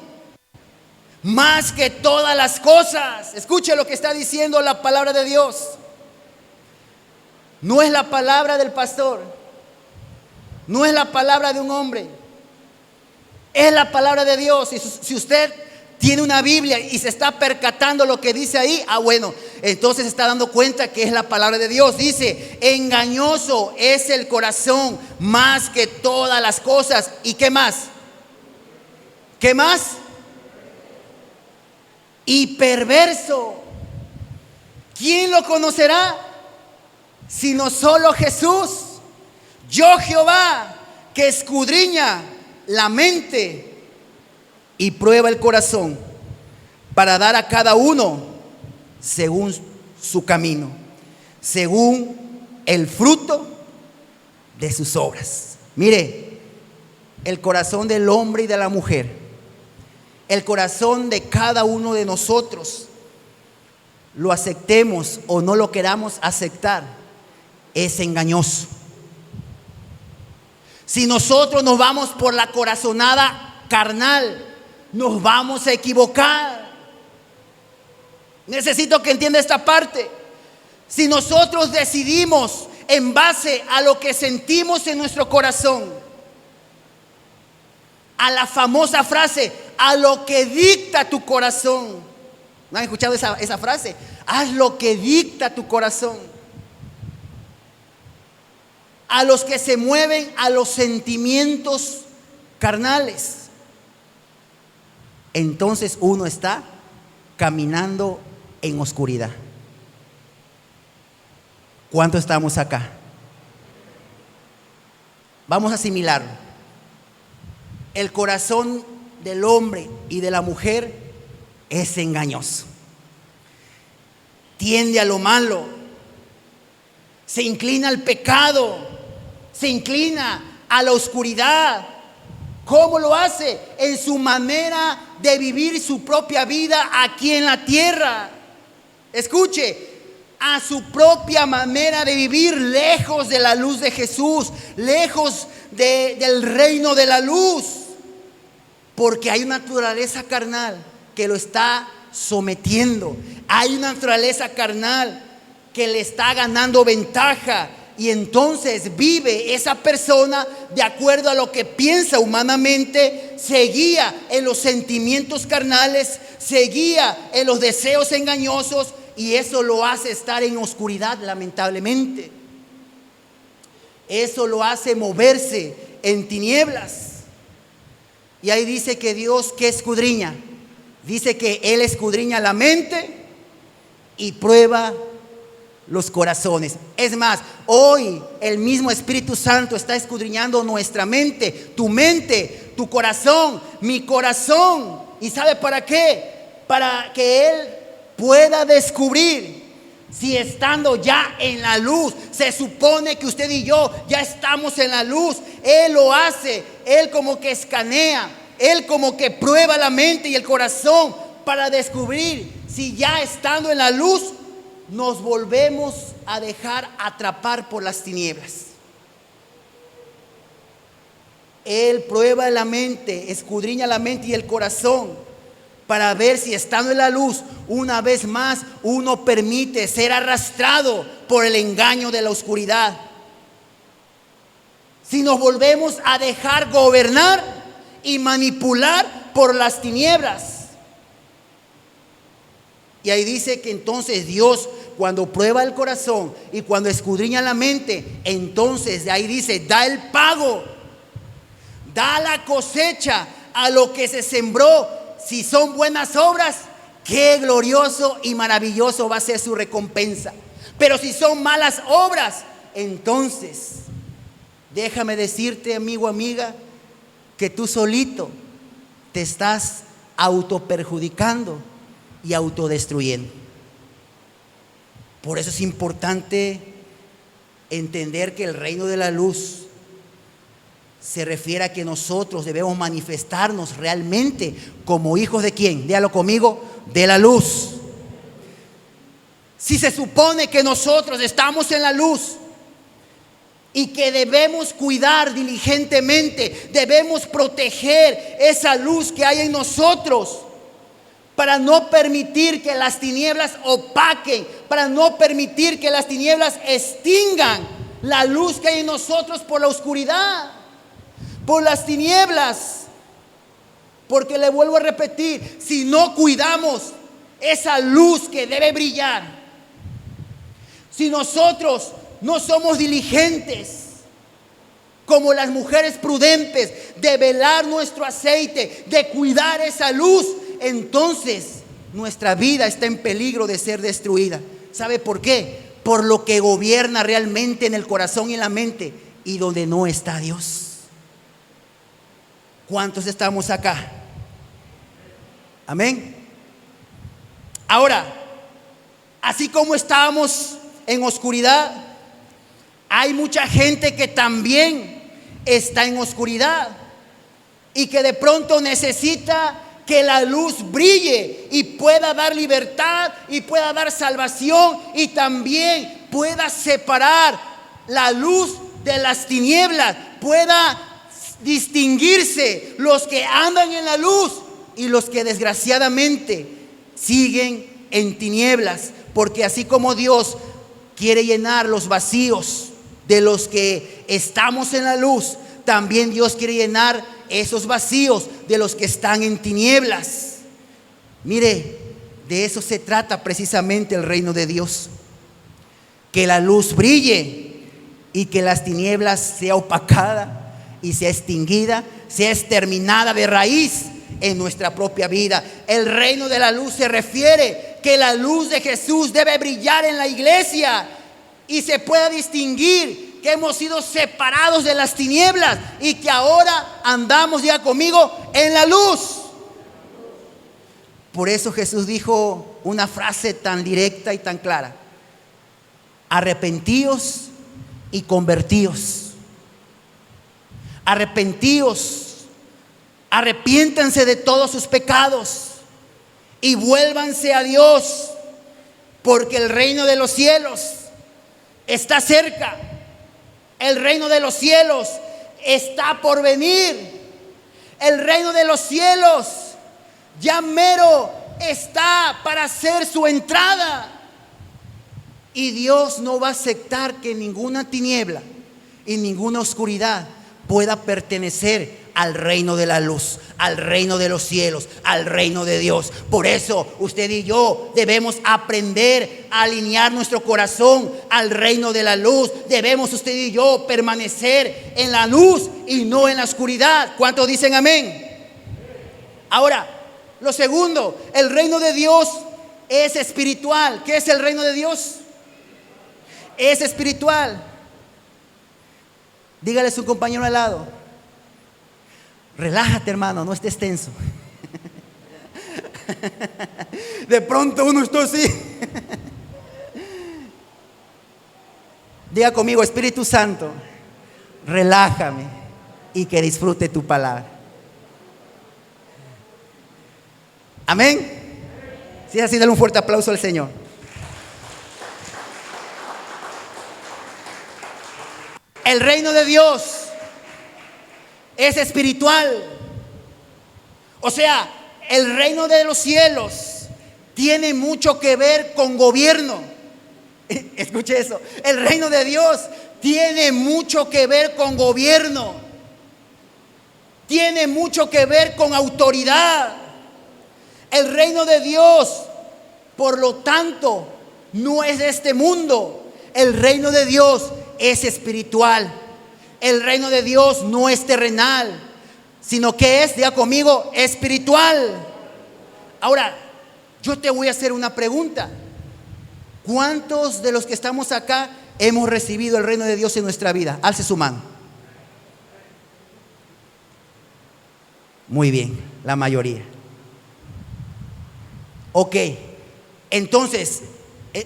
Speaker 4: más que todas las cosas. Escuche lo que está diciendo la palabra de Dios. No es la palabra del pastor, no es la palabra de un hombre, es la palabra de Dios. Y si usted tiene una Biblia y se está percatando lo que dice ahí, bueno, entonces se está dando cuenta que es la palabra de Dios. Dice: engañoso es el corazón más que todas las cosas. ¿Y qué más? ¿Qué más? Y perverso. ¿Quién lo conocerá? Sino solo Jesús. Yo, Jehová, que escudriña la mente y prueba el corazón, para dar a cada uno según su camino, según el fruto de sus obras. Mire, el corazón del hombre y de la mujer, el corazón de cada uno de nosotros, lo aceptemos o no lo queramos aceptar, es engañoso. Si nosotros nos vamos por la corazonada carnal, nos vamos a equivocar. Necesito que entienda esta parte. Si nosotros decidimos en base a lo que sentimos en nuestro corazón, a la famosa frase, a lo que dicta tu corazón. ¿No han escuchado esa frase? Haz lo que dicta tu corazón. A los que se mueven a los sentimientos carnales, entonces uno está caminando en oscuridad. ¿Cuántos estamos acá? Vamos a asimilarlo. El corazón del hombre y de la mujer es engañoso. Tiende a lo malo. Se inclina al pecado. Se inclina a la oscuridad. ¿Cómo lo hace? En su manera de vivir su propia vida aquí en la tierra. Escuche, a su propia manera de vivir, lejos de la luz de Jesús, lejos del reino de la luz. Porque hay una naturaleza carnal que lo está sometiendo. Hay una naturaleza carnal que le está ganando ventaja. Y entonces vive esa persona de acuerdo a lo que piensa humanamente, se guía en los sentimientos carnales, se guía en los deseos engañosos, y eso lo hace estar en oscuridad, lamentablemente. Eso lo hace moverse en tinieblas. Y ahí dice que Dios, ¿qué escudriña? Dice que Él escudriña la mente y prueba los corazones. Es más, hoy el mismo Espíritu Santo está escudriñando nuestra mente, tu corazón, mi corazón. ¿Y sabe para qué? Para que Él pueda descubrir si estando ya en la luz, se supone que usted y yo ya estamos en la luz. Él lo hace, Él como que escanea, Él como que prueba la mente y el corazón para descubrir si ya estando en la luz nos volvemos a dejar atrapar por las tinieblas. Él prueba la mente, escudriña la mente y el corazón para ver si estando en la luz, una vez más, uno permite ser arrastrado por el engaño de la oscuridad. Si nos volvemos a dejar gobernar y manipular por las tinieblas. Y ahí dice que entonces Dios, cuando prueba el corazón y cuando escudriña la mente, entonces de ahí dice, da el pago, da la cosecha a lo que se sembró. Si son buenas obras, qué glorioso y maravilloso va a ser su recompensa. Pero si son malas obras, entonces déjame decirte, amigo, amiga, que tú solito te estás autoperjudicando y autodestruyendo. Por eso es importante entender que el reino de la luz se refiere a que nosotros debemos manifestarnos realmente como hijos de ¿quién? Dígalo conmigo, de la luz. Si se supone que nosotros estamos en la luz y que debemos cuidar diligentemente, debemos proteger esa luz que hay en nosotros, para no permitir que las tinieblas opaquen, para no permitir que las tinieblas extingan la luz que hay en nosotros por la oscuridad, por las tinieblas. Porque le vuelvo a repetir, si no cuidamos esa luz que debe brillar, si nosotros no somos diligentes como las mujeres prudentes de velar nuestro aceite, de cuidar esa luz, entonces nuestra vida está en peligro de ser destruida. ¿Sabe por qué? Por lo que gobierna realmente en el corazón y en la mente, y donde no está Dios. ¿Cuántos estamos acá? Amén. Ahora, así como estábamos en oscuridad, hay mucha gente que también está en oscuridad y que de pronto necesita que la luz brille y pueda dar libertad y pueda dar salvación, y también pueda separar la luz de las tinieblas, pueda distinguirse los que andan en la luz y los que desgraciadamente siguen en tinieblas. Porque así como Dios quiere llenar los vacíos de los que estamos en la luz, también Dios quiere llenar esos vacíos de los que están en tinieblas. Mire, de eso se trata precisamente el reino de Dios. Que la luz brille y que las tinieblas sea opacada y sea extinguida, sea exterminada de raíz en nuestra propia vida. El reino de la luz se refiere que la luz de Jesús debe brillar en la iglesia y se pueda distinguir que hemos sido separados de las tinieblas y que ahora andamos, diga conmigo, en la luz. Por eso Jesús dijo una frase tan directa y tan clara: arrepentíos y convertíos. Arrepentíos, arrepiéntanse de todos sus pecados y vuélvanse a Dios, porque el reino de los cielos está cerca. El reino de los cielos está por venir. el reino de los cielos ya mero está para hacer su entrada. Y Dios no va a aceptar que ninguna tiniebla y ninguna oscuridad pueda pertenecer al reino de la luz, al reino de los cielos, al reino de Dios. Por eso usted y yo debemos aprender a alinear nuestro corazón al reino de la luz. Debemos usted y yo permanecer en la luz y no en la oscuridad. ¿Cuántos dicen amén? Ahora, lo segundo, el reino de Dios es espiritual. ¿Qué es el reino de Dios? Es espiritual. Dígale a su compañero al lado: relájate, hermano, no estés tenso. De pronto uno está así. Diga conmigo: Espíritu Santo, relájame y que disfrute tu palabra. Amén. Si es así, dale un fuerte aplauso al Señor. El reino de Dios es espiritual. O sea, el reino de los cielos tiene mucho que ver con gobierno. Escuche eso. El reino de Dios tiene mucho que ver con gobierno. Tiene mucho que ver con autoridad. El reino de Dios, por lo tanto, no es de este mundo. El reino de Dios es espiritual. El reino de Dios no es terrenal, sino que es, diga conmigo, espiritual. Ahora, yo te voy a hacer una pregunta. ¿Cuántos de los que estamos acá hemos recibido el reino de Dios en nuestra vida? Alce su mano. Muy bien, la mayoría. Ok, entonces,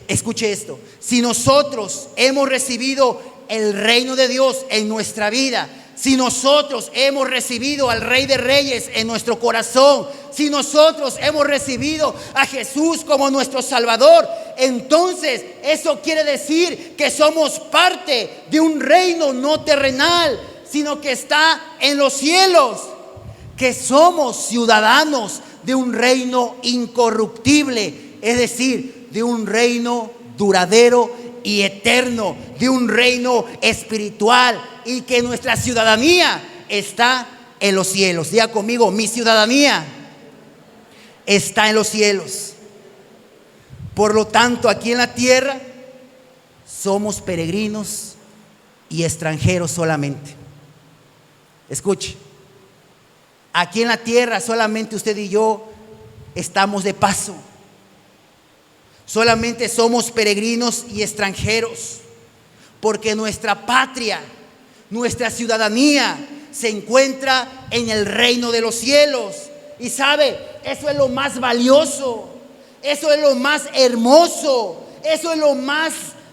Speaker 4: escuche esto. Si nosotros hemos recibido el reino de Dios en nuestra vida, si nosotros hemos recibido al Rey de Reyes en nuestro corazón, si nosotros hemos recibido a Jesús como nuestro Salvador, entonces eso quiere decir que somos parte de un reino no terrenal, sino que está en los cielos, que somos ciudadanos de un reino incorruptible, es decir, de un reino duradero y eterno, de un reino espiritual, y que nuestra ciudadanía está en los cielos. Diga conmigo: mi ciudadanía está en los cielos. Por lo tanto, aquí en la tierra somos peregrinos y extranjeros solamente. Escuche, aquí en la tierra solamente usted y yo estamos de paso. Solamente somos peregrinos y extranjeros, porque nuestra patria, nuestra ciudadanía se encuentra en el reino de los cielos. Y sabe, eso es lo más valioso, eso es lo más hermoso, eso es lo más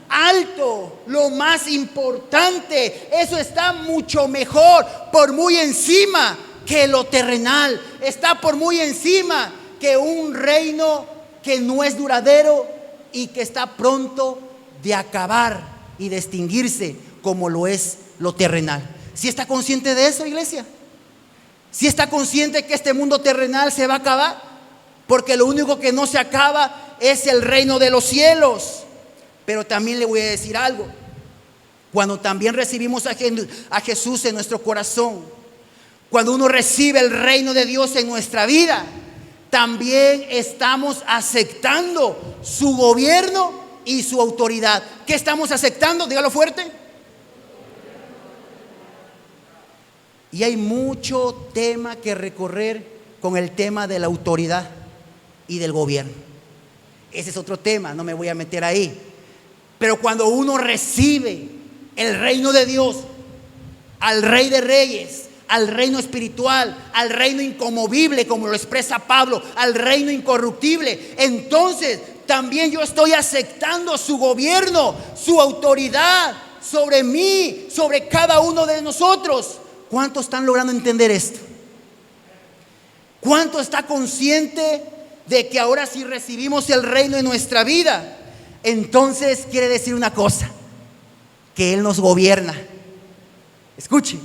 Speaker 4: alto, lo más importante. Eso está mucho mejor, por muy encima que lo terrenal. Está por muy encima que un reino que no es duradero y que está pronto de acabar y de extinguirse, como lo es lo terrenal. ¿Sí está consciente de eso, iglesia? ¿Sí está consciente que este mundo terrenal se va a acabar? Porque lo único que no se acaba es el reino de los cielos. Pero también le voy a decir algo. Cuando también recibimos a Jesús en nuestro corazón, cuando uno recibe el reino de Dios en nuestra vida, también estamos aceptando su gobierno y su autoridad. ¿Qué estamos aceptando? Dígalo fuerte. Y hay mucho tema que recorrer con el tema de la autoridad y del gobierno. Ese es otro tema, no me voy a meter ahí. Pero cuando uno recibe el reino de Dios, al Rey de Reyes, al reino espiritual, al reino inconmovible, como lo expresa Pablo, al reino incorruptible, entonces también yo estoy aceptando su gobierno, su autoridad sobre mí, sobre cada uno de nosotros. ¿Cuántos están logrando entender esto? ¿Cuánto está consciente de que ahora si recibimos el reino en nuestra vida, entonces quiere decir una cosa: que Él nos gobierna? Escuche,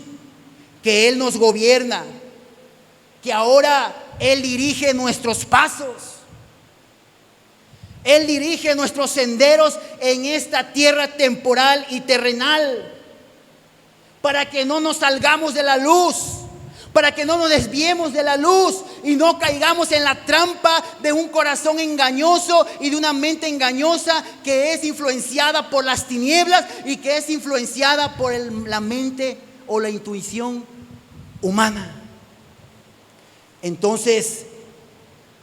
Speaker 4: que Él nos gobierna. que ahora Él dirige nuestros pasos. Él dirige nuestros senderos en esta tierra temporal y terrenal, para que no nos salgamos de la luz, para que no nos desviemos de la luz y no caigamos en la trampa de un corazón engañoso y de una mente engañosa que es influenciada por las tinieblas y que es influenciada por la mente o la intuición humana. Entonces,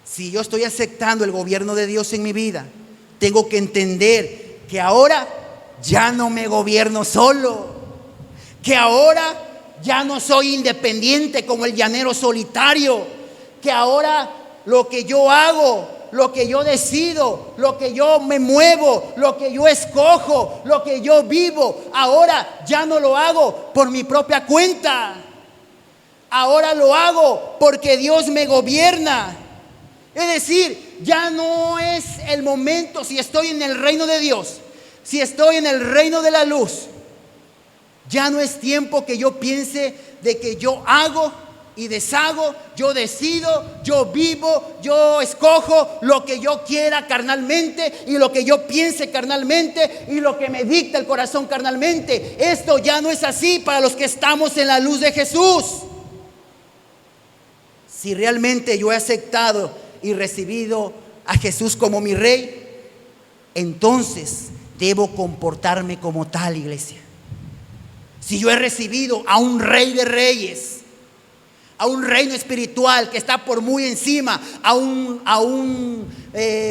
Speaker 4: si yo estoy aceptando el gobierno de Dios en mi vida, tengo que entender que ahora ya no me gobierno solo, que ahora ya no soy independiente como el llanero solitario, que ahora lo que yo hago, lo que yo decido, lo que yo me muevo, lo que yo escojo, lo que yo vivo, ahora ya no lo hago por mi propia cuenta. Ahora lo hago porque Dios me gobierna. Es decir, ya no es el momento, si estoy en el reino de Dios, si estoy en el reino de la luz, ya no es tiempo que yo piense de que yo hago y deshago, yo decido, yo vivo, yo escojo lo que yo quiera carnalmente y lo que yo piense carnalmente y lo que me dicta el corazón carnalmente. Esto ya no es así para los que estamos en la luz de Jesús. Si realmente yo he aceptado y recibido a Jesús como mi Rey, entonces debo comportarme como tal, iglesia. Si yo he recibido a un Rey de Reyes, a un reino espiritual que está por muy encima, a un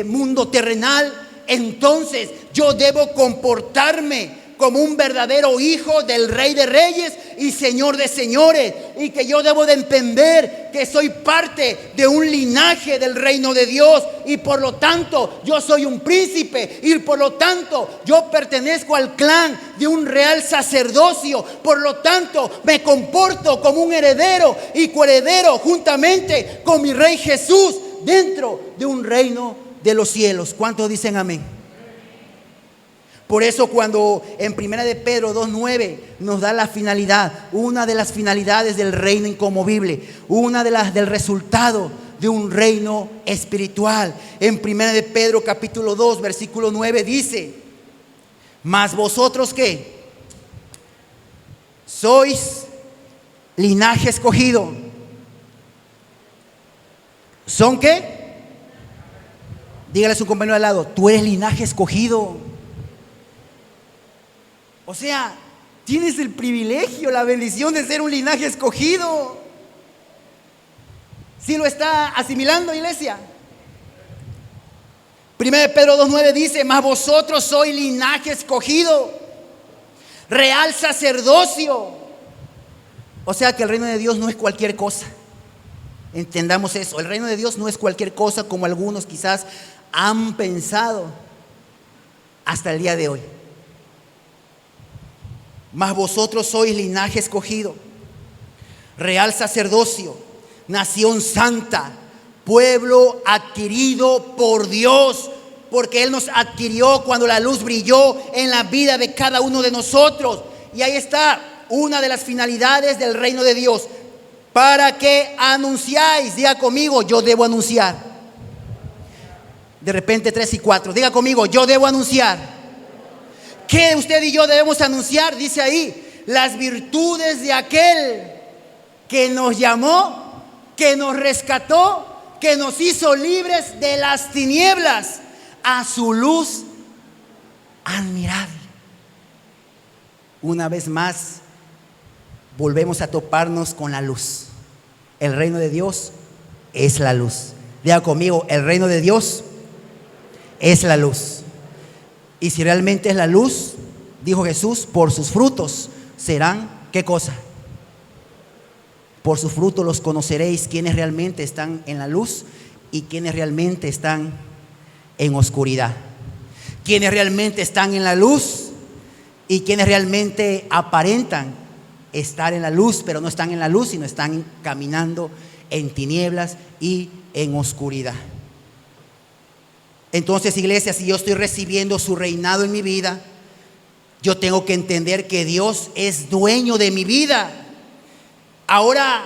Speaker 4: mundo terrenal, entonces yo debo comportarme como un verdadero hijo del Rey de Reyes y Señor de Señores, y que yo debo de entender que soy parte de un linaje del reino de Dios, y por lo tanto yo soy un príncipe, y por lo tanto yo pertenezco al clan de un real sacerdocio. Por lo tanto me comporto como un heredero y coheredero juntamente con mi Rey Jesús dentro de un reino de los cielos. ¿Cuántos dicen amén? Por eso cuando en 1 de Pedro 2:9 nos da la finalidad, una de las finalidades del reino inconmovible, una de las del resultado de un reino espiritual. En 1 de Pedro capítulo 2 versículo 9 dice: mas vosotros ¿qué? Sois linaje escogido. ¿Son qué? Dígale a su compañero al lado: tú eres linaje escogido. O sea, tienes el privilegio, la bendición de ser un linaje escogido. ¿Sí lo está asimilando, iglesia? 1 de Pedro 2:9 dice: mas vosotros sois linaje escogido, real sacerdocio. O sea que el reino de Dios no es cualquier cosa. Entendamos eso. El reino de Dios no es cualquier cosa como algunos quizás han pensado hasta el día de hoy. Mas vosotros sois linaje escogido, real sacerdocio, nación santa, pueblo adquirido por Dios, porque Él nos adquirió cuando la luz brilló en la vida de cada uno de nosotros. Y ahí está una de las finalidades del reino de Dios: para que anunciáis. Diga conmigo: yo debo anunciar. De repente 3 y 4, diga conmigo: yo debo anunciar. ¿Qué usted y yo debemos anunciar? Dice ahí: las virtudes de aquel que nos llamó, que nos rescató, que nos hizo libres de las tinieblas a su luz admirable. Una vez más volvemos a toparnos con la luz. El reino de Dios es la luz. Diga conmigo: el reino de Dios es la luz. Y si realmente es la luz, dijo Jesús, por sus frutos serán, ¿qué cosa? Por sus frutos los conoceréis, quienes realmente están en la luz y quienes realmente están en oscuridad. Quienes realmente están en la luz y quienes realmente aparentan estar en la luz, pero no están en la luz, sino están caminando en tinieblas y en oscuridad. Entonces, iglesia, si yo estoy recibiendo su reinado en mi vida, yo tengo que entender que Dios es dueño de mi vida. Ahora,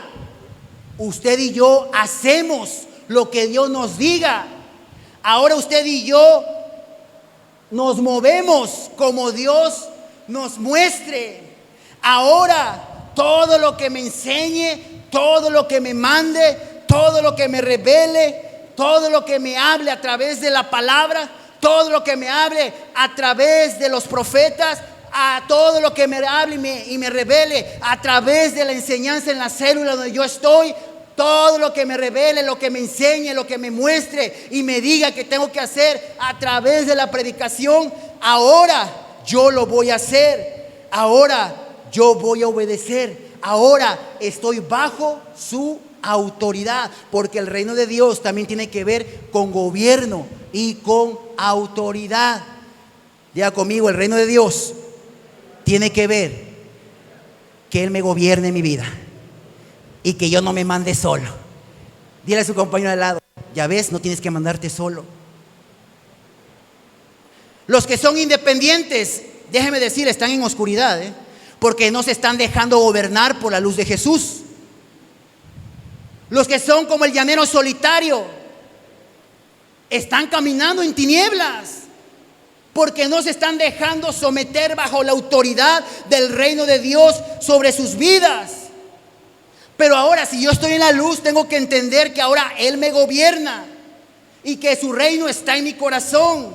Speaker 4: usted y yo hacemos lo que Dios nos diga. Ahora usted y yo nos movemos como Dios nos muestre. Ahora todo lo que me enseñe, todo lo que me mande, todo lo que me revele, todo lo que me hable a través de la palabra, todo lo que me hable a través de los profetas, a todo lo que me hable y me revele a través de la enseñanza en la célula donde yo estoy, todo lo que me revele, lo que me enseñe, lo que me muestre y me diga que tengo que hacer a través de la predicación, ahora yo lo voy a hacer, ahora yo voy a obedecer, ahora estoy bajo su autoridad, porque el reino de Dios también tiene que ver con gobierno y con autoridad. Diga conmigo, el reino de Dios tiene que ver que Él me gobierne mi vida y que yo no me mande solo. Dile a su compañero al lado, ya ves, no tienes que mandarte solo. Los que son independientes, déjeme decir, están en oscuridad, porque no se están dejando gobernar por la luz de Jesús. Los que son como el llanero solitario están caminando en tinieblas, porque no se están dejando someter bajo la autoridad del reino de Dios sobre sus vidas. Pero ahora, si yo estoy en la luz, tengo que entender que ahora Él me gobierna y que su reino está en mi corazón,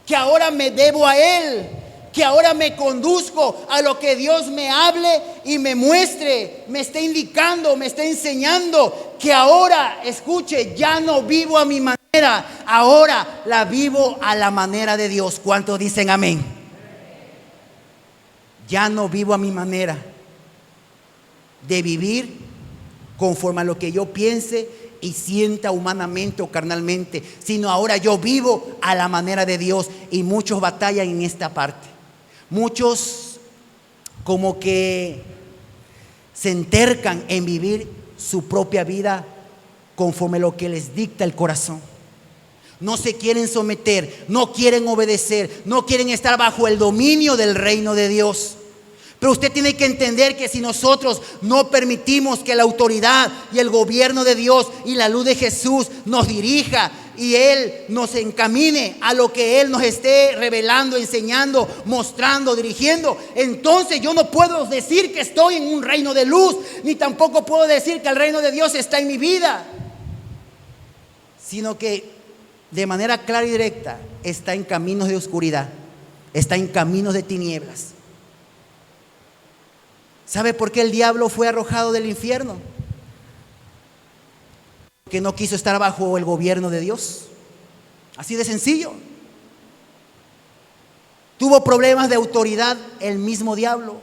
Speaker 4: que ahora me debo a Él, que ahora me conduzco a lo que Dios me hable y me muestre, me esté indicando, me esté enseñando, que ahora, escuche, ya no vivo a mi manera, ahora la vivo a la manera de Dios. ¿Cuántos dicen amén? Ya no vivo a mi manera de vivir conforme a lo que yo piense y sienta humanamente o carnalmente, sino ahora yo vivo a la manera de Dios. Y muchos batallan en esta parte. Muchos como que se entercan en vivir su propia vida conforme a lo que les dicta el corazón. No se quieren someter, no quieren obedecer, no quieren estar bajo el dominio del reino de Dios. Pero usted tiene que entender que si nosotros no permitimos que la autoridad y el gobierno de Dios y la luz de Jesús nos dirija y Él nos encamine a lo que Él nos esté revelando, enseñando, mostrando, dirigiendo, entonces yo no puedo decir que estoy en un reino de luz, ni tampoco puedo decir que el reino de Dios está en mi vida, sino que de manera clara y directa está en caminos de oscuridad, está en caminos de tinieblas. ¿Sabe por qué el diablo fue arrojado del infierno? Que no quiso estar bajo el gobierno de Dios. Así de sencillo. Tuvo problemas de autoridad el mismo diablo.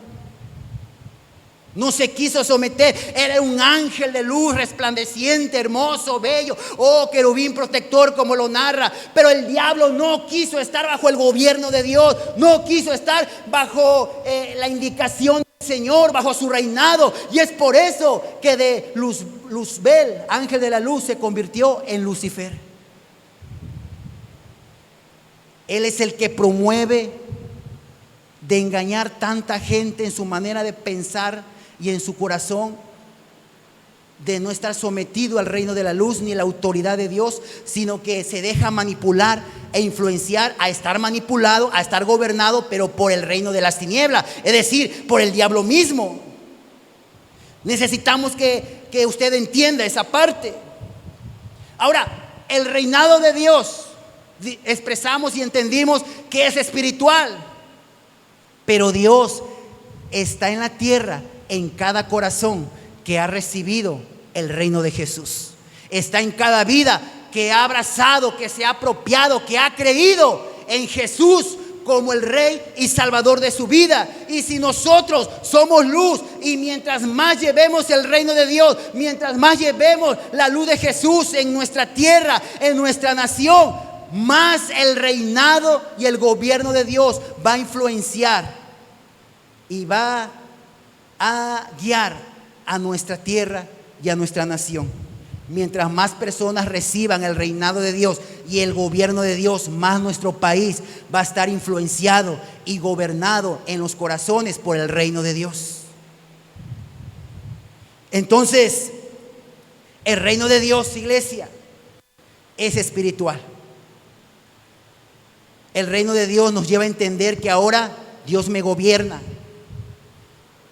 Speaker 4: No se quiso someter. Era un ángel de luz resplandeciente, hermoso, bello. Oh, querubín protector, como lo narra. Pero el diablo no quiso estar bajo el gobierno de Dios. No quiso estar bajo la indicación Señor, bajo su reinado. Y es por eso que de Luzbel, ángel de la luz, se convirtió en Lucifer. Él es el que promueve de engañar tanta gente en su manera de pensar y en su corazón, de no estar sometido al reino de la luz ni la autoridad de Dios, sino que se deja manipular e influenciar a estar manipulado, a estar gobernado, pero por el reino de las tinieblas, es decir, por el diablo mismo. Necesitamos que usted entienda esa parte. Ahora, el reinado de Dios, expresamos y entendimos que es espiritual, pero Dios está en la tierra, en cada corazón que ha recibido el reino de Jesús. Está en cada vida que ha abrazado, que se ha apropiado, que ha creído en Jesús como el Rey y Salvador de su vida. Y si nosotros somos luz, y mientras más llevemos el reino de Dios, mientras más llevemos la luz de Jesús en nuestra tierra, en nuestra nación, más el reinado y el gobierno de Dios va a influenciar y va a guiar a nuestra tierra y a nuestra nación. Mientras más personas reciban el reinado de Dios y el gobierno de Dios, más nuestro país va a estar influenciado y gobernado en los corazones por el reino de Dios. Entonces, El reino de Dios, iglesia, es espiritual. El reino de Dios nos lleva a entender que ahora Dios me gobierna,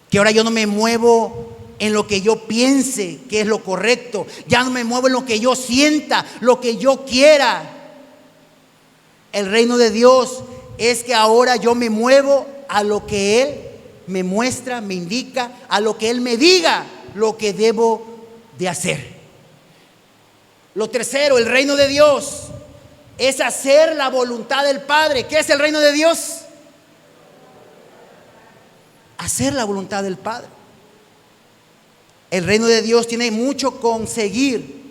Speaker 4: que ahora yo no me muevo en lo que yo piense que es lo correcto, ya no me muevo en lo que yo sienta, lo que yo quiera. El reino de Dios es que ahora yo me muevo a lo que Él me muestra, me indica, a lo que Él me diga lo que debo de hacer. Lo tercero, el reino de Dios es hacer la voluntad del Padre. ¿Qué es el reino de Dios? Hacer la voluntad del Padre. El reino de Dios tiene mucho con seguir,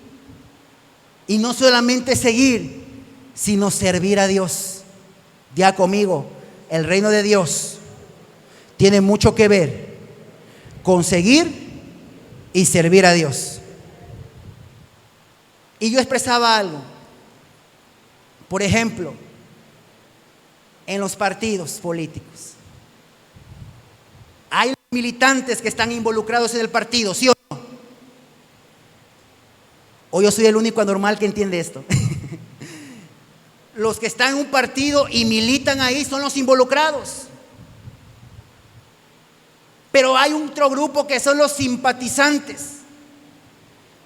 Speaker 4: y no solamente seguir, sino servir a Dios. Ya conmigo, el reino de Dios tiene mucho que ver con seguir y servir a Dios. Y yo expresaba algo. Por ejemplo, en los partidos políticos hay militantes que están involucrados en el partido, ¿sí o no? O yo soy el único anormal que entiende esto. Los que están en un partido y militan ahí son los involucrados. Pero hay otro grupo que son los simpatizantes.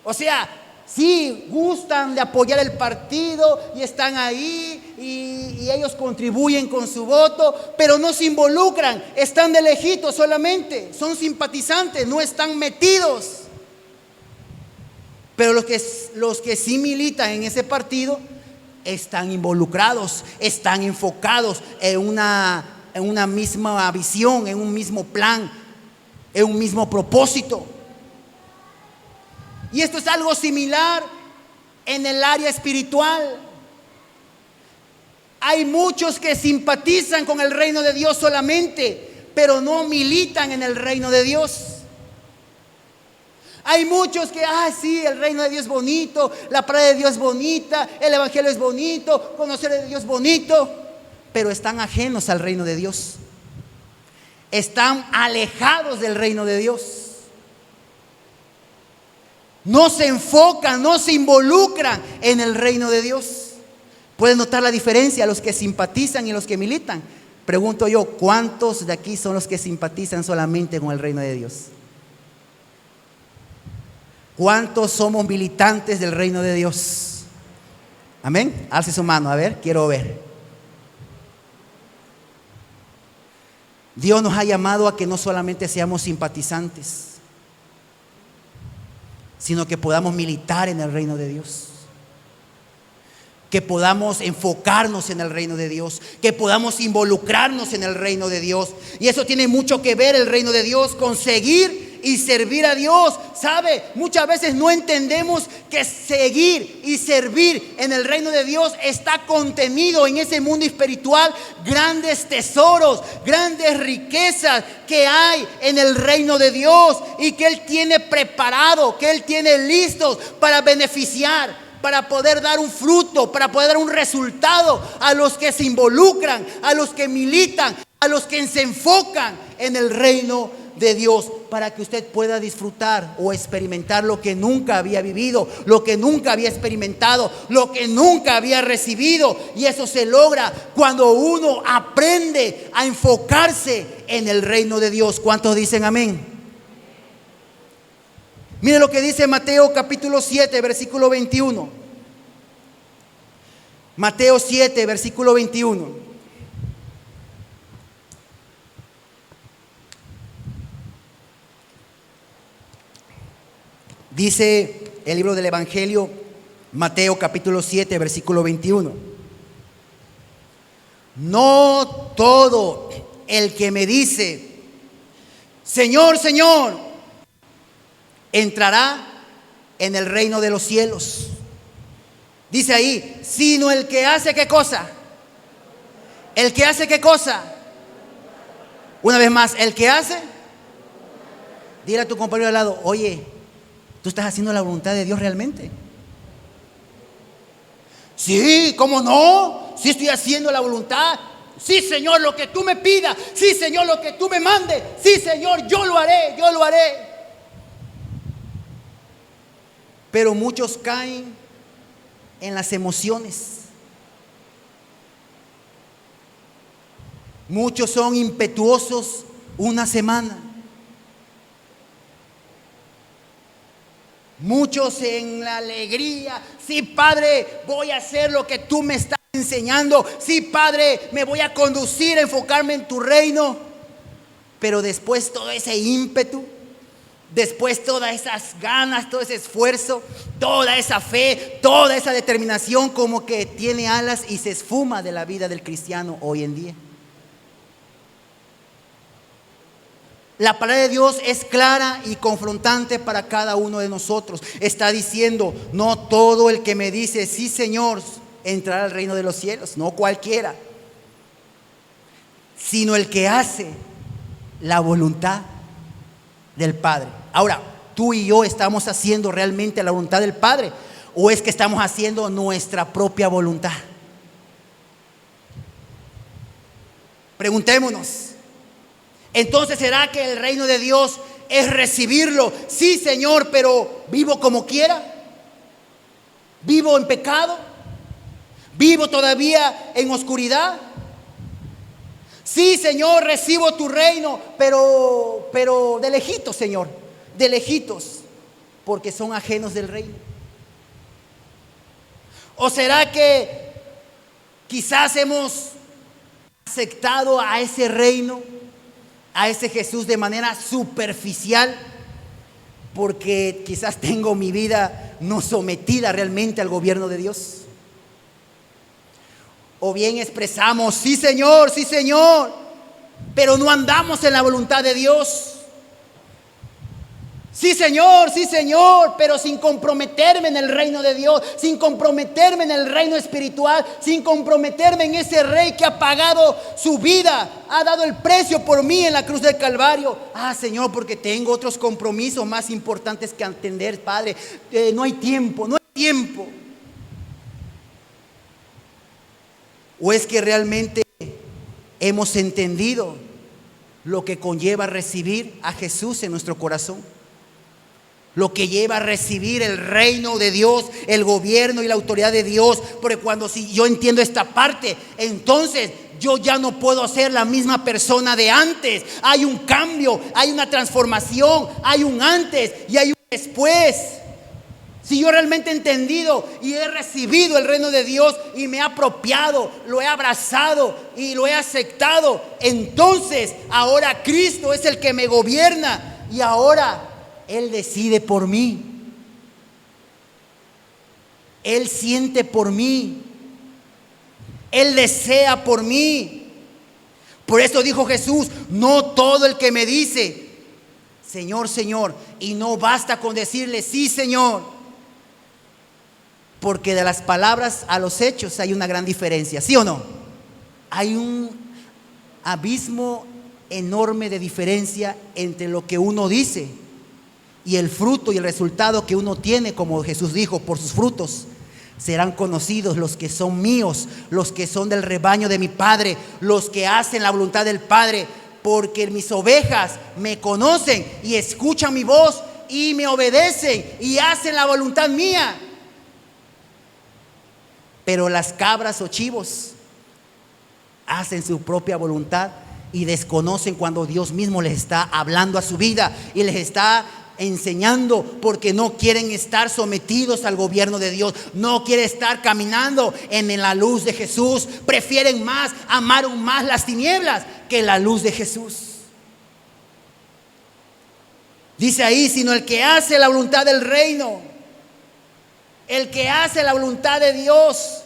Speaker 4: O sea, sí gustan de apoyar el partido y están ahí y ellos contribuyen con su voto, pero no se involucran, están de lejitos solamente, son simpatizantes, no están metidos. Pero los que sí militan en ese partido están involucrados, están enfocados en una misma visión, en un mismo plan, en un mismo propósito. Y esto es algo similar en el área espiritual. Hay muchos que simpatizan con el reino de Dios solamente, pero no militan en el reino de Dios. Hay muchos que, sí, el reino de Dios es bonito, la palabra de Dios es bonita, el evangelio es bonito, conocer a Dios es bonito, pero están ajenos al reino de Dios. Están alejados del reino de Dios. No se enfocan, no se involucran en el reino de Dios. ¿Pueden notar la diferencia? Los que simpatizan y los que militan. Pregunto yo, ¿cuántos de aquí son los que simpatizan solamente con el reino de Dios? ¿Cuántos somos militantes del reino de Dios? Amén. Alce su mano, a ver, quiero ver. Dios nos ha llamado a que no solamente seamos simpatizantes, sino que podamos militar en el reino de Dios, que podamos enfocarnos en el reino de Dios, que podamos involucrarnos en el reino de Dios. Y eso tiene mucho que ver, el reino de Dios, con seguir y servir a Dios. ¿Sabe? Muchas veces no entendemos que seguir y servir en el reino de Dios está contenido en ese mundo espiritual, grandes tesoros, grandes riquezas que hay en el reino de Dios y que Él tiene preparado, que Él tiene listos para beneficiar, para poder dar un fruto, para poder dar un resultado a los que se involucran, a los que militan, a los que se enfocan en el reino de Dios, para que usted pueda disfrutar o experimentar lo que nunca había vivido, lo que nunca había experimentado, lo que nunca había recibido. Y eso se logra cuando uno aprende a enfocarse en el reino de Dios. ¿Cuántos dicen amén? Mire lo que dice Mateo capítulo 7, versículo 21. Mateo 7, versículo 21. Dice el libro del Evangelio, Mateo capítulo 7, versículo 21. No todo el que me dice, Señor, Señor, entrará en el reino de los cielos. Dice ahí, sino el que hace ¿qué cosa? El que hace ¿qué cosa? Una vez más, el que hace. Dile a tu compañero al lado, oye, ¿tú estás haciendo la voluntad de Dios realmente? Sí, ¿cómo no? Sí, estoy haciendo la voluntad. Sí, Señor, lo que tú me pidas. Sí, Señor, lo que tú me mandes. Sí, Señor, yo lo haré, yo lo haré. pero muchos caen en las emociones. Muchos son impetuosos una semana. Muchos en la alegría. Sí, Padre, voy a hacer lo que tú me estás enseñando. Sí, Padre, me voy a conducir, a enfocarme en tu reino. Pero después todo ese ímpetu, después todas esas ganas, todo ese esfuerzo, toda esa fe, toda esa determinación como que tiene alas y se esfuma de la vida del cristiano hoy en día. La palabra de Dios es clara y confrontante para cada uno de nosotros. Está diciendo, no todo el que me dice, sí Señor, entrará al reino de los cielos. No cualquiera, sino el que hace la voluntad del Padre. Ahora, tú y yo estamos haciendo realmente la voluntad del Padre, o es que estamos haciendo nuestra propia voluntad. Preguntémonos. Entonces, ¿será que el reino de Dios es recibirlo? Sí, Señor, pero ¿vivo como quiera? ¿Vivo en pecado? ¿Vivo todavía en oscuridad? Sí, Señor, recibo tu reino, pero de lejitos, Señor, de lejitos, porque son ajenos del reino. ¿O será que quizás hemos aceptado a ese reino, a ese Jesús de manera superficial, porque quizás tengo mi vida no sometida realmente al gobierno de Dios? O bien expresamos, sí Señor, pero no andamos en la voluntad de Dios. Sí Señor, pero sin comprometerme en el reino de Dios, sin comprometerme en el reino espiritual, sin comprometerme en ese rey que ha pagado su vida, ha dado el precio por mí en la cruz del Calvario. Señor, porque tengo otros compromisos más importantes que atender, Padre. No hay tiempo. ¿O es que realmente hemos entendido lo que conlleva recibir a Jesús en nuestro corazón? Lo que lleva a recibir el reino de Dios, el gobierno y la autoridad de Dios. Porque si yo entiendo esta parte, entonces yo ya no puedo ser la misma persona de antes. Hay un cambio, hay una transformación, hay un antes y hay un después. Si yo realmente he entendido y he recibido el reino de Dios y me he apropiado, lo he abrazado y lo he aceptado, entonces ahora Cristo es el que me gobierna y ahora Él decide por mí. Él siente por mí. Él desea por mí. Por eso dijo Jesús, no todo el que me dice, Señor, Señor, y no basta con decirle, sí, Señor. Porque de las palabras a los hechos hay una gran diferencia, ¿sí o no? Hay un abismo enorme de diferencia entre lo que uno dice y el fruto y el resultado que uno tiene. Como Jesús dijo, por sus frutos serán conocidos los que son míos, los que son del rebaño de mi Padre, los que hacen la voluntad del Padre. Porque mis ovejas me conocen y escuchan mi voz y me obedecen y hacen la voluntad mía. Pero las cabras o chivos hacen su propia voluntad y desconocen cuando Dios mismo les está hablando a su vida y les está enseñando, porque no quieren estar sometidos al gobierno de Dios, no quieren estar caminando en la luz de Jesús. Prefieren amaron más las tinieblas que la luz de Jesús. Dice ahí, sino el que hace la voluntad del reino, el que hace la voluntad de Dios,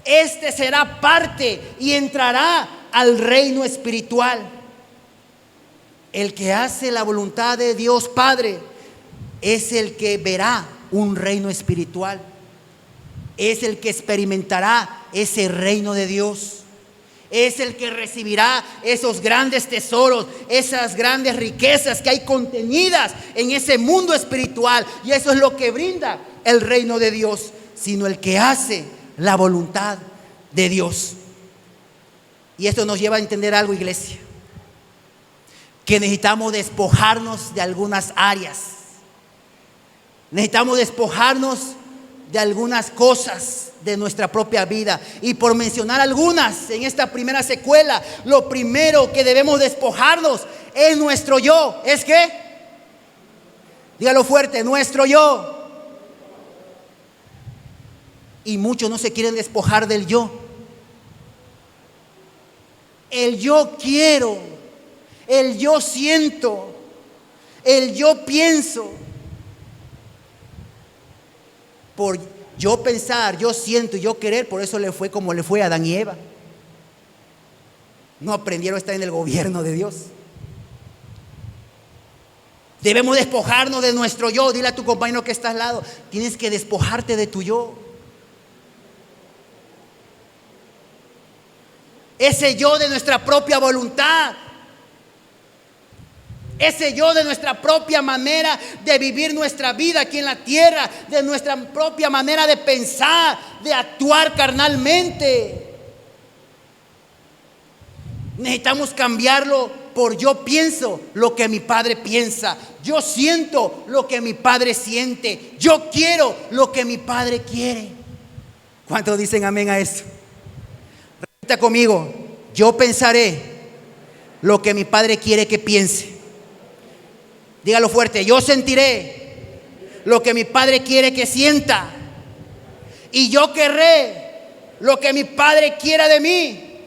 Speaker 4: este será parte y entrará al reino espiritual. El que hace la voluntad de Dios Padre es el que verá un reino espiritual. Es el que experimentará ese reino de Dios. Es el que recibirá esos grandes tesoros, esas grandes riquezas que hay contenidas en ese mundo espiritual. Y eso es lo que brinda el reino de Dios, sino el que hace la voluntad de Dios. Y esto nos lleva a entender algo, iglesia, que necesitamos despojarnos de algunas áreas. Necesitamos despojarnos de algunas cosas de nuestra propia vida. Y por mencionar algunas en esta primera secuela, lo primero que debemos despojarnos es nuestro yo. ¿Es qué? Dígalo fuerte, nuestro yo. Y muchos no se quieren despojar del yo. El yo quiero, el yo siento, el yo pienso. Por yo pensar, yo siento y yo querer, por eso le fue como le fue a Adán y Eva. No aprendieron a estar en el gobierno de Dios. Debemos despojarnos de nuestro yo. Dile a tu compañero que está al lado, tienes que despojarte de tu yo. Ese yo de nuestra propia voluntad. Ese yo de nuestra propia manera de vivir nuestra vida aquí en la tierra, de nuestra propia manera de pensar, de actuar carnalmente. Necesitamos cambiarlo por yo pienso lo que mi Padre piensa, yo siento lo que mi Padre siente, yo quiero lo que mi Padre quiere. ¿Cuántos dicen amén a eso? Repita conmigo, yo pensaré lo que mi Padre quiere que piense. Dígalo fuerte, yo sentiré lo que mi Padre quiere que sienta. Y yo querré lo que mi Padre quiera de mí.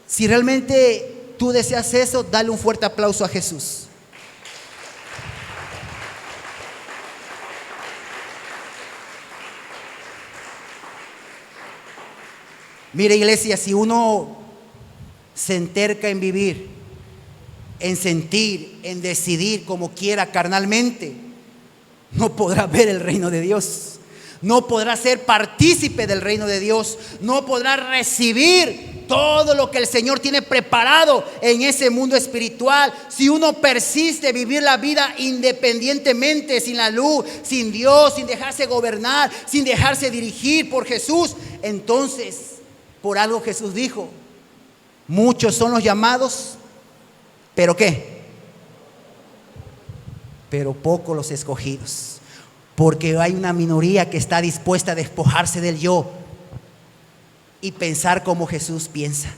Speaker 4: Si realmente tú deseas eso, dale un fuerte aplauso a Jesús. Mire, iglesia, si uno se enterca en vivir, en sentir, en decidir como quiera carnalmente, no podrá ver el reino de Dios, no podrá ser partícipe del reino de Dios, no podrá recibir todo lo que el Señor tiene preparado en ese mundo espiritual. Si uno persiste en vivir la vida independientemente, sin la luz, sin Dios, sin dejarse gobernar, sin dejarse dirigir por Jesús, entonces, por algo Jesús dijo, muchos son los llamados, ¿pero qué? Pero pocos los escogidos. Porque hay una minoría que está dispuesta a despojarse del yo y pensar como Jesús piensa,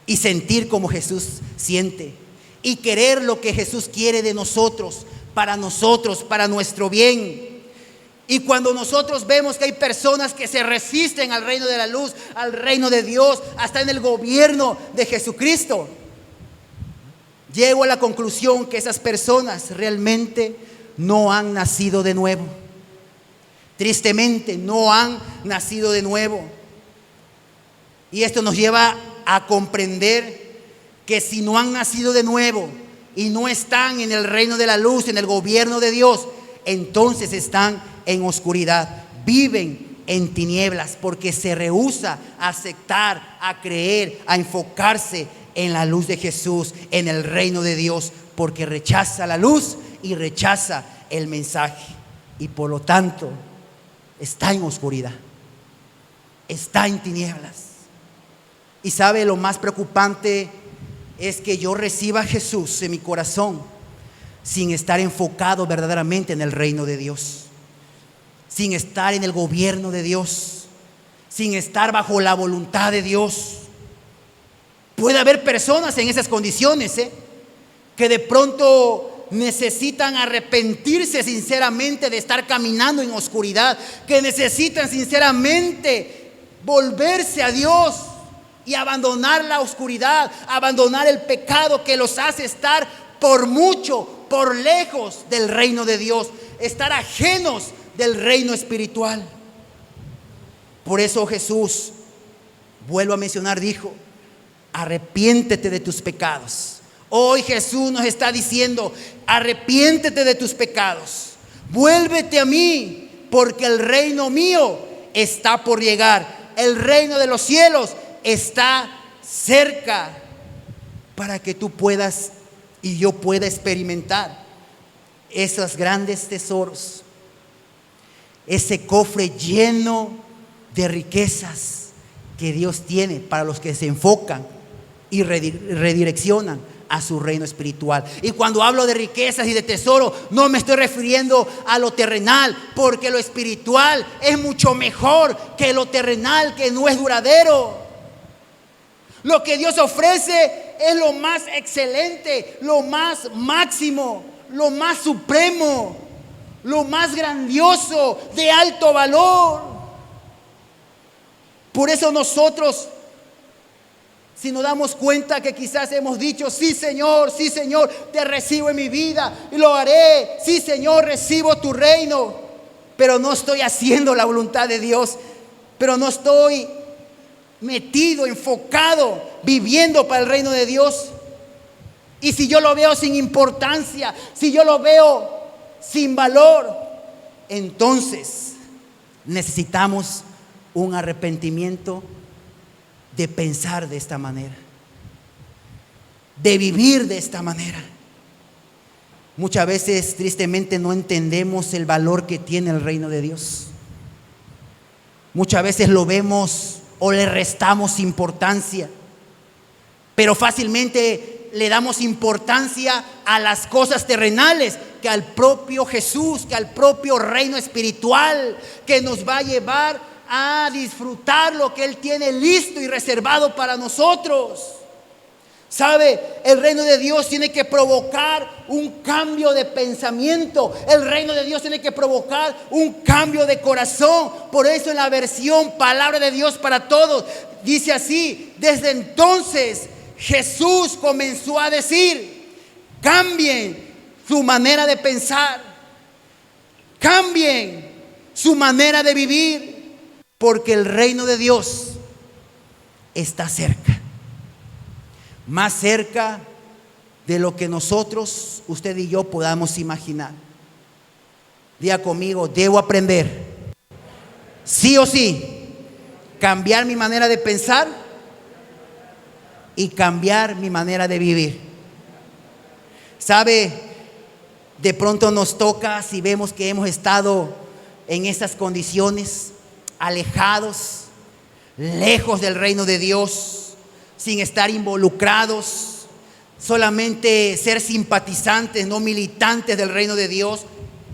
Speaker 4: y sentir como Jesús siente, y querer lo que Jesús quiere de nosotros, para nuestro bien. Y cuando nosotros vemos que hay personas que se resisten al reino de la luz, al reino de Dios, hasta en el gobierno de Jesucristo, llego a la conclusión que esas personas realmente no han nacido de nuevo. Tristemente, no han nacido de nuevo. Y esto nos lleva a comprender que si no han nacido de nuevo y no están en el reino de la luz, en el gobierno de Dios, entonces están en oscuridad, viven en tinieblas, porque se rehúsa a aceptar, a creer, a enfocarse en la luz de Jesús, en el reino de Dios, porque rechaza la luz y rechaza el mensaje, y por lo tanto está en oscuridad, está en tinieblas. Y sabe, lo más preocupante es que yo reciba a Jesús en mi corazón sin estar enfocado verdaderamente en el reino de Dios, sin estar en el gobierno de Dios, sin estar bajo la voluntad de Dios. Puede haber personas en esas condiciones, que de pronto necesitan arrepentirse sinceramente de estar caminando en oscuridad, que necesitan sinceramente volverse a Dios y abandonar la oscuridad, abandonar el pecado que los hace estar por mucho, por lejos del reino de Dios, estar ajenos del reino espiritual. Por eso Jesús, vuelvo a mencionar, dijo: arrepiéntete de tus pecados. Hoy Jesús nos está diciendo: arrepiéntete de tus pecados, vuélvete a mí, porque el reino mío está por llegar, el reino de los cielos está cerca, para que tú puedas y yo pueda experimentar esos grandes tesoros, ese cofre lleno de riquezas que Dios tiene para los que se enfocan y redireccionan a su reino espiritual. Y cuando hablo de riquezas y de tesoro, no me estoy refiriendo a lo terrenal, porque lo espiritual es mucho mejor que lo terrenal, que no es duradero. Lo que Dios ofrece es lo más excelente, lo más máximo, lo más supremo, lo más grandioso, de alto valor. Por eso nosotros, si nos damos cuenta que quizás hemos dicho: sí Señor, te recibo en mi vida y lo haré. Sí Señor, recibo tu reino, pero no estoy haciendo la voluntad de Dios, pero no estoy metido, enfocado, viviendo para el reino de Dios. Y si yo lo veo sin importancia, si yo lo veo sin valor, entonces necesitamos un arrepentimiento de pensar de esta manera, de vivir de esta manera. Muchas veces, tristemente, no entendemos el valor que tiene el reino de Dios. Muchas veces lo vemos o le restamos importancia, pero fácilmente le damos importancia a las cosas terrenales que al propio Jesús, que al propio reino espiritual, que nos va a llevar a disfrutar lo que Él tiene listo y reservado para nosotros. ¿Sabe? El reino de Dios tiene que provocar un cambio de pensamiento. El reino de Dios tiene que provocar un cambio de corazón. Por eso en la versión Palabra de Dios para Todos dice así: desde entonces Jesús comenzó a decir: cambien su manera de pensar, cambien su manera de vivir, porque el reino de Dios está cerca. Más cerca de lo que nosotros, usted y yo, podamos imaginar. Diga conmigo: debo aprender, sí o sí, cambiar mi manera de pensar y cambiar mi manera de vivir. ¿Sabe? De pronto nos toca, si vemos que hemos estado en estas condiciones, alejados, lejos del reino de Dios, sin estar involucrados, solamente ser simpatizantes, no militantes del reino de Dios.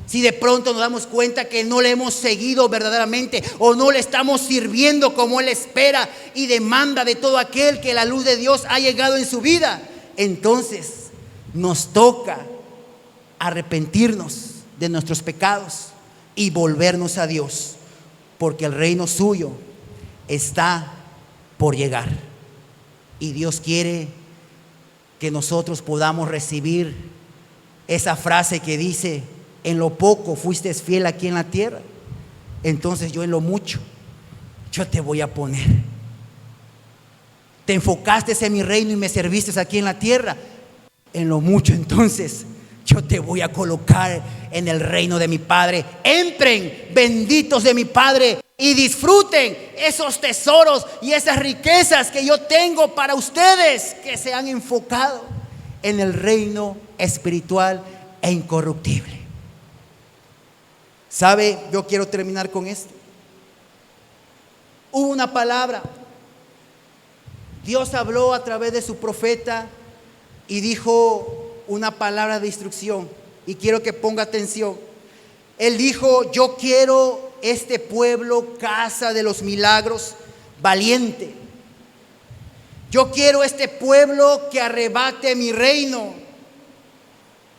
Speaker 4: Si de pronto nos damos cuenta que no le hemos seguido verdaderamente, o no le estamos sirviendo como Él espera y demanda de todo aquel que la luz de Dios ha llegado en su vida, entonces nos toca arrepentirnos de nuestros pecados y volvernos a Dios, porque el reino suyo está por llegar. Y Dios quiere que nosotros podamos recibir esa frase que dice: en lo poco fuiste fiel aquí en la tierra, entonces yo en lo mucho, yo te voy a poner. Te enfocaste en mi reino y me serviste aquí en la tierra, en lo mucho, entonces yo te voy a colocar en el reino de mi Padre. Entren, benditos de mi Padre, y disfruten esos tesoros y esas riquezas que yo tengo para ustedes, que se han enfocado en el reino espiritual e incorruptible. ¿Sabe? Yo quiero terminar con esto. Hubo una palabra. Dios habló a través de su profeta y dijo una palabra de instrucción, y quiero que ponga atención. Él dijo: yo quiero este pueblo, casa de los milagros, valiente. Yo quiero este pueblo que arrebate mi reino.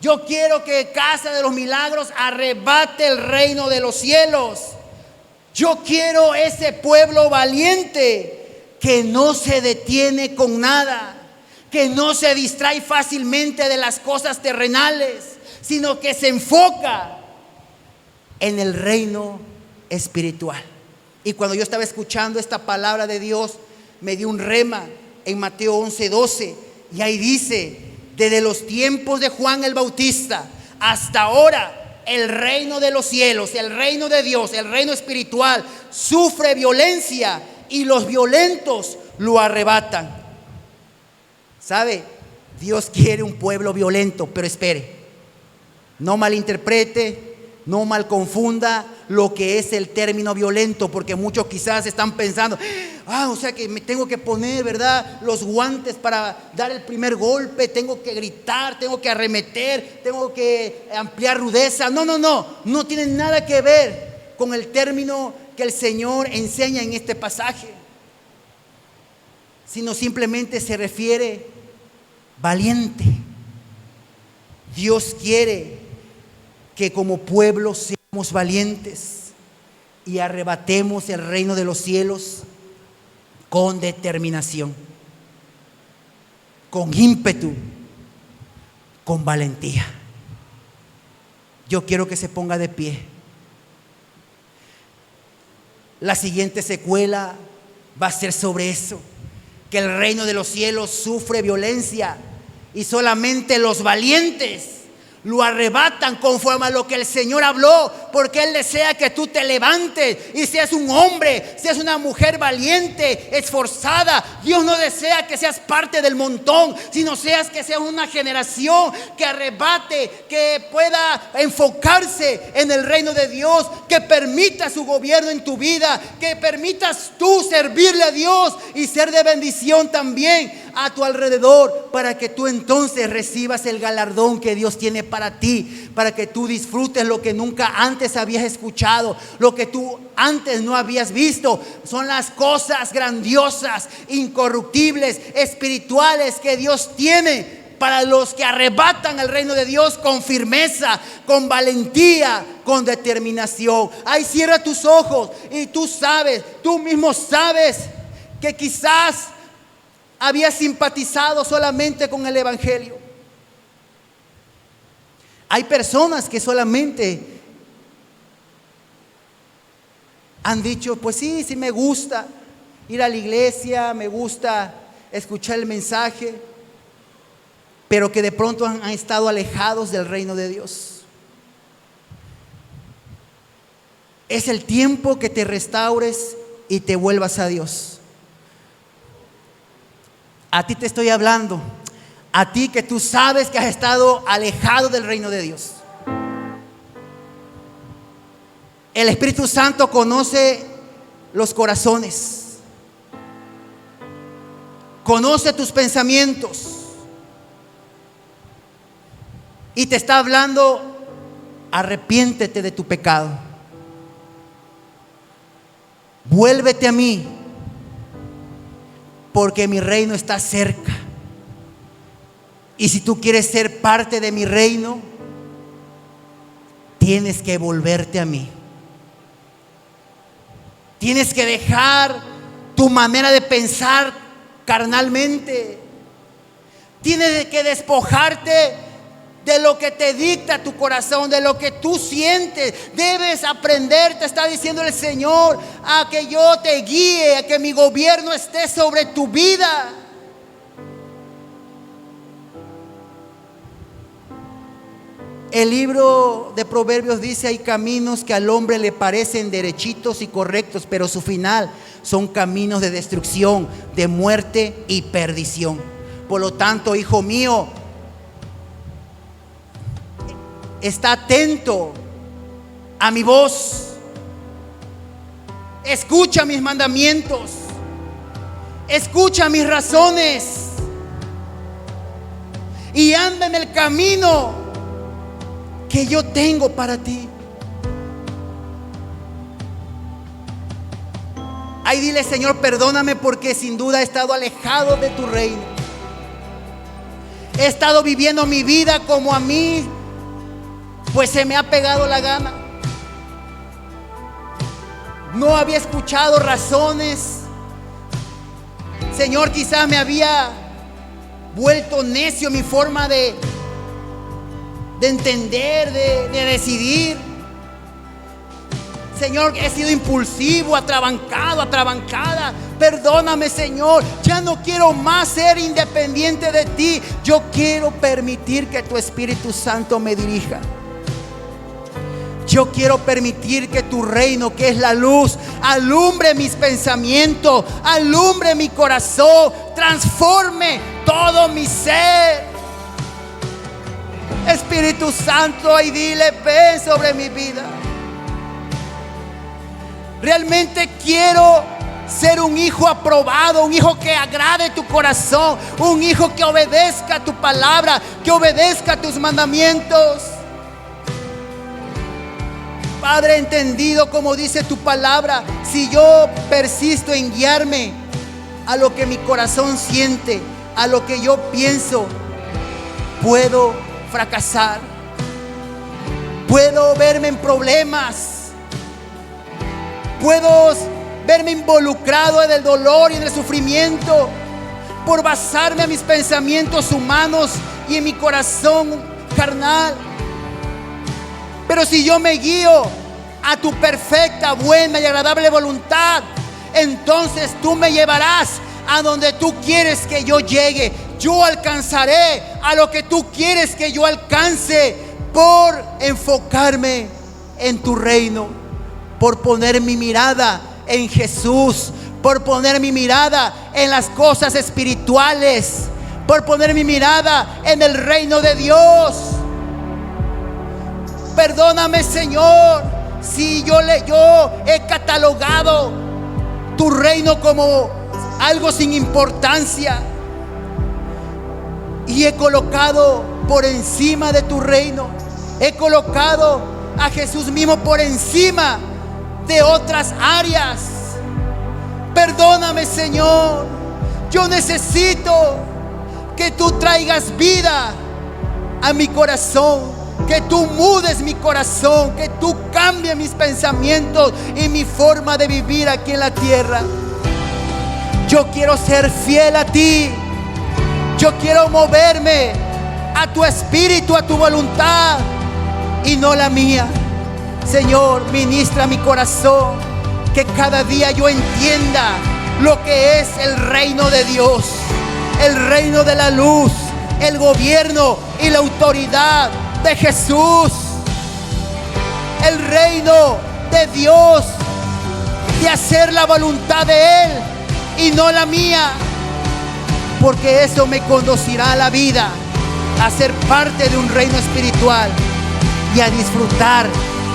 Speaker 4: Yo quiero que casa de los milagros arrebate el reino de los cielos. Yo quiero ese pueblo valiente que no se detiene con nada, que no se distrae fácilmente de las cosas terrenales, sino que se enfoca en el reino espiritual. Y cuando yo estaba escuchando esta palabra de Dios, me dio un rema en Mateo 11:12, y ahí dice: desde los tiempos de Juan el Bautista hasta ahora, el reino de los cielos, el reino de Dios, el reino espiritual, sufre violencia y los violentos lo arrebatan. ¿Sabe? Dios quiere un pueblo violento, pero espere, no malinterprete, No mal confunda lo que es el término violento, porque muchos quizás están pensando, o sea que me tengo que poner, ¿verdad?, los guantes para dar el primer golpe, tengo que gritar, tengo que arremeter, tengo que ampliar rudeza. No tiene nada que ver con el término que el Señor enseña en este pasaje, sino simplemente se refiere valiente. Dios quiere que como pueblo seamos valientes y arrebatemos el reino de los cielos con determinación, con ímpetu, con valentía. Yo quiero que se ponga de pie. La siguiente secuela va a ser sobre eso, que el reino de los cielos sufre violencia y solamente los valientes lo arrebatan conforme a lo que el Señor habló, porque Él desea que tú te levantes y seas un hombre, seas una mujer valiente, esforzada. Dios no desea que seas parte del montón, sino que seas una generación que arrebate, que pueda enfocarse en el reino de Dios, que permita su gobierno en tu vida, que permitas tú servirle a Dios y ser de bendición también a tu alrededor, para que tú entonces recibas el galardón que Dios tiene para ti, para que tú disfrutes lo que nunca antes habías escuchado, lo que tú antes no habías visto. Son las cosas grandiosas, incorruptibles, espirituales que Dios tiene para los que arrebatan el reino de Dios con firmeza, con valentía, con determinación. Ahí cierra tus ojos y tú mismo sabes que quizás había simpatizado solamente con el evangelio. Hay personas que solamente han dicho, pues sí me gusta ir a la iglesia, me gusta escuchar el mensaje, pero que de pronto han estado alejados del reino de Dios. Es el tiempo que te restaures y te vuelvas a Dios. A ti te estoy hablando, a ti que tú sabes que has estado alejado del reino de Dios. El Espíritu Santo conoce los corazones, conoce tus pensamientos y te está hablando: arrepiéntete de tu pecado, vuélvete a mí, porque mi reino está cerca. Y si tú quieres ser parte de mi reino, tienes que volverte a mí. Tienes que dejar tu manera de pensar carnalmente. Tienes que despojarte de lo que te dicta tu corazón, de lo que tú sientes. Debes aprender, te está diciendo el Señor, a que yo te guíe, a que mi gobierno esté sobre tu vida. El libro de Proverbios dice: hay caminos que al hombre le parecen derechitos y correctos, pero su final son caminos de destrucción, de muerte y perdición. Por lo tanto, hijo mío, está atento a mi voz, escucha mis mandamientos, escucha mis razones y anda en el camino que yo tengo para ti. Ahí dile: Señor, perdóname porque sin duda he estado alejado de tu reino. He estado viviendo mi vida como a mí pues se me ha pegado la gana. No había escuchado razones. Señor, quizás me había vuelto necio mi forma de entender, de decidir. Señor, he sido impulsivo, atrabancado, atrabancada. Perdóname, Señor. Ya no quiero más ser independiente de ti. Yo quiero permitir que tu Espíritu Santo me dirija. Yo quiero permitir que tu reino, que es la luz, alumbre mis pensamientos, alumbre mi corazón, transforme todo mi ser. Espíritu Santo, y dile: ven sobre mi vida. Realmente quiero ser un hijo aprobado, un hijo que agrade tu corazón, un hijo que obedezca tu palabra, que obedezca tus mandamientos. Padre, entendido como dice tu palabra, si yo persisto en guiarme a lo que mi corazón siente, a lo que yo pienso, puedo fracasar, puedo verme en problemas, puedo verme involucrado en el dolor y en el sufrimiento por basarme a mis pensamientos humanos y en mi corazón carnal. Pero si yo me guío a tu perfecta, buena y agradable voluntad, entonces tú me llevarás a donde tú quieres que yo llegue. Yo alcanzaré a lo que tú quieres que yo alcance por enfocarme en tu reino, por poner mi mirada en Jesús, por poner mi mirada en las cosas espirituales, por poner mi mirada en el reino de Dios. Perdóname, Señor, si yo he catalogado tu reino como algo sin importancia y he colocado por encima de tu reino, he colocado a Jesús mismo por encima de otras áreas. Perdóname, Señor. Yo necesito que tú traigas vida a mi corazón, que tú mudes mi corazón, que tú cambies mis pensamientos y mi forma de vivir aquí en la tierra. Yo quiero ser fiel a ti. Yo quiero moverme a tu espíritu, a tu voluntad y no la mía. Señor, ministra mi corazón, que cada día yo entienda lo que es el reino de Dios, el reino de la luz, el gobierno y la autoridad de Jesús, el reino de Dios, de hacer la voluntad de Él y no la mía, porque eso me conducirá a la vida, a ser parte de un reino espiritual y a disfrutar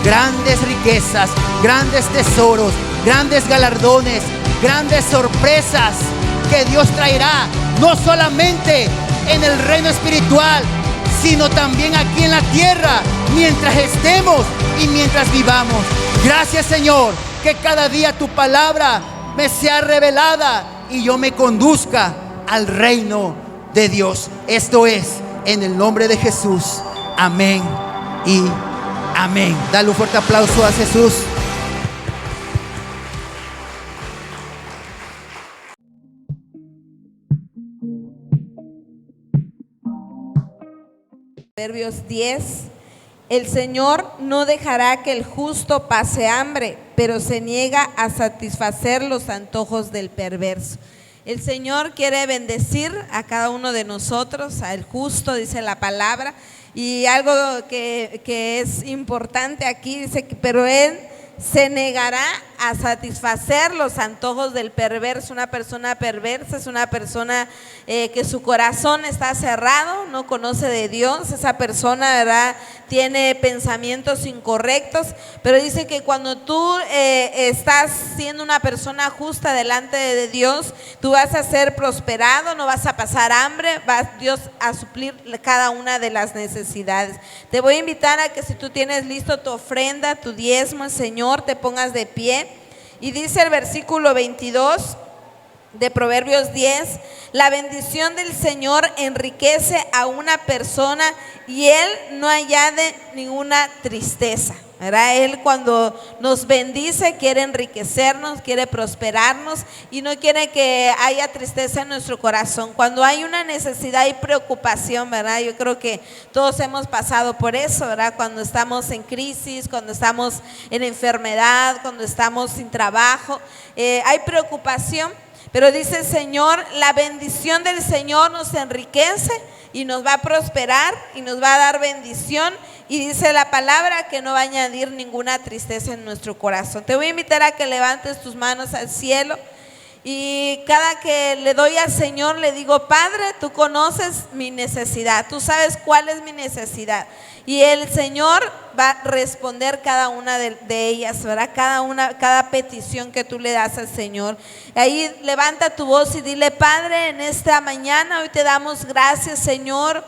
Speaker 4: grandes riquezas, grandes tesoros, grandes galardones, grandes sorpresas que Dios traerá, no solamente en el reino espiritual, sino también aquí en la tierra, mientras estemos y mientras vivamos. Gracias, Señor, que cada día tu palabra me sea revelada y yo me conduzca al reino de Dios. Esto es en el nombre de Jesús. Amén y amén. Dale un fuerte aplauso a Jesús.
Speaker 5: Proverbios 10. El Señor no dejará que el justo pase hambre, pero se niega a satisfacer los antojos del perverso. El Señor quiere bendecir a cada uno de nosotros, al justo, dice la palabra. Y algo que es importante aquí, dice que pero Él se negará a satisfacer los antojos del perverso. Una persona perversa es una persona que su corazón está cerrado, no conoce de Dios. Esa persona, ¿verdad?, tiene pensamientos incorrectos, pero dice que cuando tú estás siendo una persona justa delante de Dios, tú vas a ser prosperado, no vas a pasar hambre, va Dios a suplir cada una de las necesidades. Te voy a invitar a que si tú tienes listo tu ofrenda, tu diezmo, Señor, te pongas de pie. Y dice el versículo 22 de Proverbios 10: la bendición del Señor enriquece a una persona y Él no añade ninguna tristeza, ¿verdad? Él cuando nos bendice quiere enriquecernos, quiere prosperarnos y no quiere que haya tristeza en nuestro corazón. Cuando hay una necesidad y preocupación, ¿verdad? Yo creo que todos hemos pasado por eso, ¿verdad? Cuando estamos en crisis, cuando estamos en enfermedad, cuando estamos sin trabajo, hay preocupación. Pero dice el Señor, la bendición del Señor nos enriquece y nos va a prosperar y nos va a dar bendición. Y dice la palabra que no va a añadir ninguna tristeza en nuestro corazón. Te voy a invitar a que levantes tus manos al cielo Y cada que le doy al Señor le digo, Padre, tú conoces mi necesidad, tú sabes cuál es mi necesidad. Y el Señor va a responder cada una de ellas, ¿verdad? Cada petición que tú le das al Señor. Ahí levanta tu voz y dile, Padre, en esta mañana hoy te damos gracias, Señor,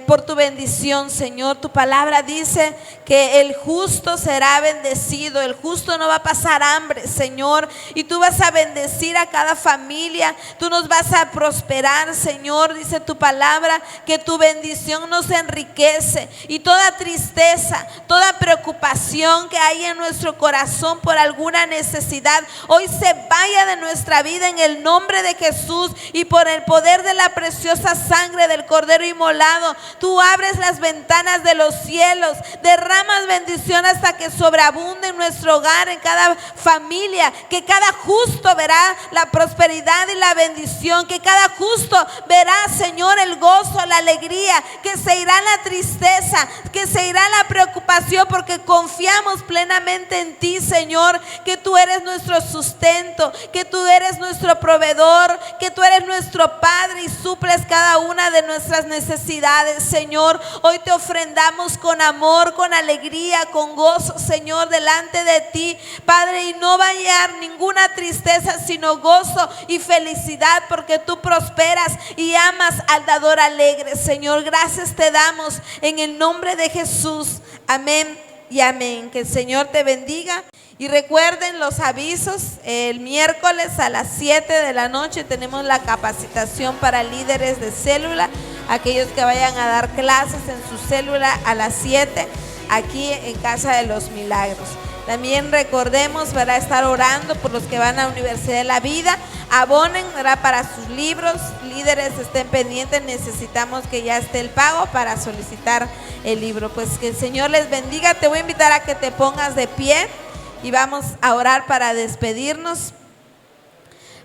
Speaker 5: por tu bendición, Señor. Tu palabra dice que el justo será bendecido, el justo no va a pasar hambre, Señor, y tú vas a bendecir a cada familia, tú nos vas a prosperar, Señor. Dice tu palabra que tu bendición nos enriquece, y toda tristeza, toda preocupación que hay en nuestro corazón por alguna necesidad, hoy se vaya de nuestra vida en el nombre de Jesús, y por el poder de la preciosa sangre del Cordero inmolado. Tú abres las ventanas de los cielos, derramas bendición hasta que sobreabunde en nuestro hogar, en cada familia, que cada justo verá la prosperidad y la bendición, que cada justo verá, Señor, el gozo, la alegría, que se irá la tristeza, que se irá la preocupación, porque confiamos plenamente en ti, Señor, que tú eres nuestro sustento, que tú eres nuestro proveedor, que tú eres nuestro Padre y suples cada una de nuestras necesidades, Señor. Hoy te ofrendamos con amor, con alegría, con gozo, Señor, delante de ti, Padre, y no va a hallar ninguna tristeza, sino gozo y felicidad, porque tú prosperas y amas al dador alegre, Señor. Gracias te damos en el nombre de Jesús. Amén y amén. Que el Señor te bendiga. Y recuerden los avisos, el miércoles a las 7 de la noche tenemos la capacitación para líderes de célula, aquellos que vayan a dar clases en su célula a las 7, aquí en Casa de los Milagros. También recordemos, para estar orando por los que van a la Universidad de la Vida. Abonen, ¿verdad?, para sus libros. Líderes, estén pendientes, necesitamos que ya esté el pago para solicitar el libro. Pues que el Señor les bendiga. Te voy a invitar a que te pongas de pie y vamos a orar para despedirnos.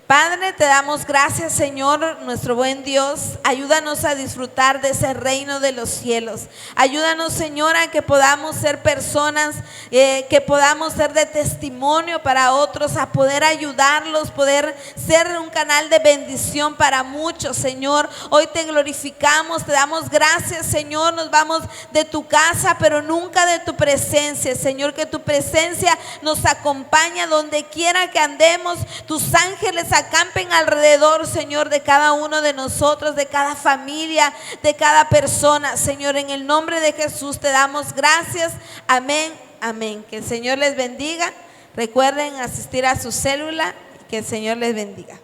Speaker 5: Padre, te damos gracias, Señor, nuestro buen Dios. Ayúdanos a disfrutar de ese reino de los cielos. Ayúdanos, Señor, a que podamos ser personas, que podamos ser de testimonio para otros, a poder ayudarlos, poder ser un canal de bendición para muchos, Señor. Hoy te glorificamos, te damos gracias, Señor. Nos vamos de tu casa, pero nunca de tu presencia, Señor. Que tu presencia nos acompañe donde quiera que andemos. Tus ángeles acampen alrededor, Señor, de cada uno de nosotros, de cada familia, de cada persona, Señor. En el nombre de Jesús te damos gracias. Amén, amén. Que el Señor les bendiga. Recuerden asistir a su célula y que el Señor les bendiga.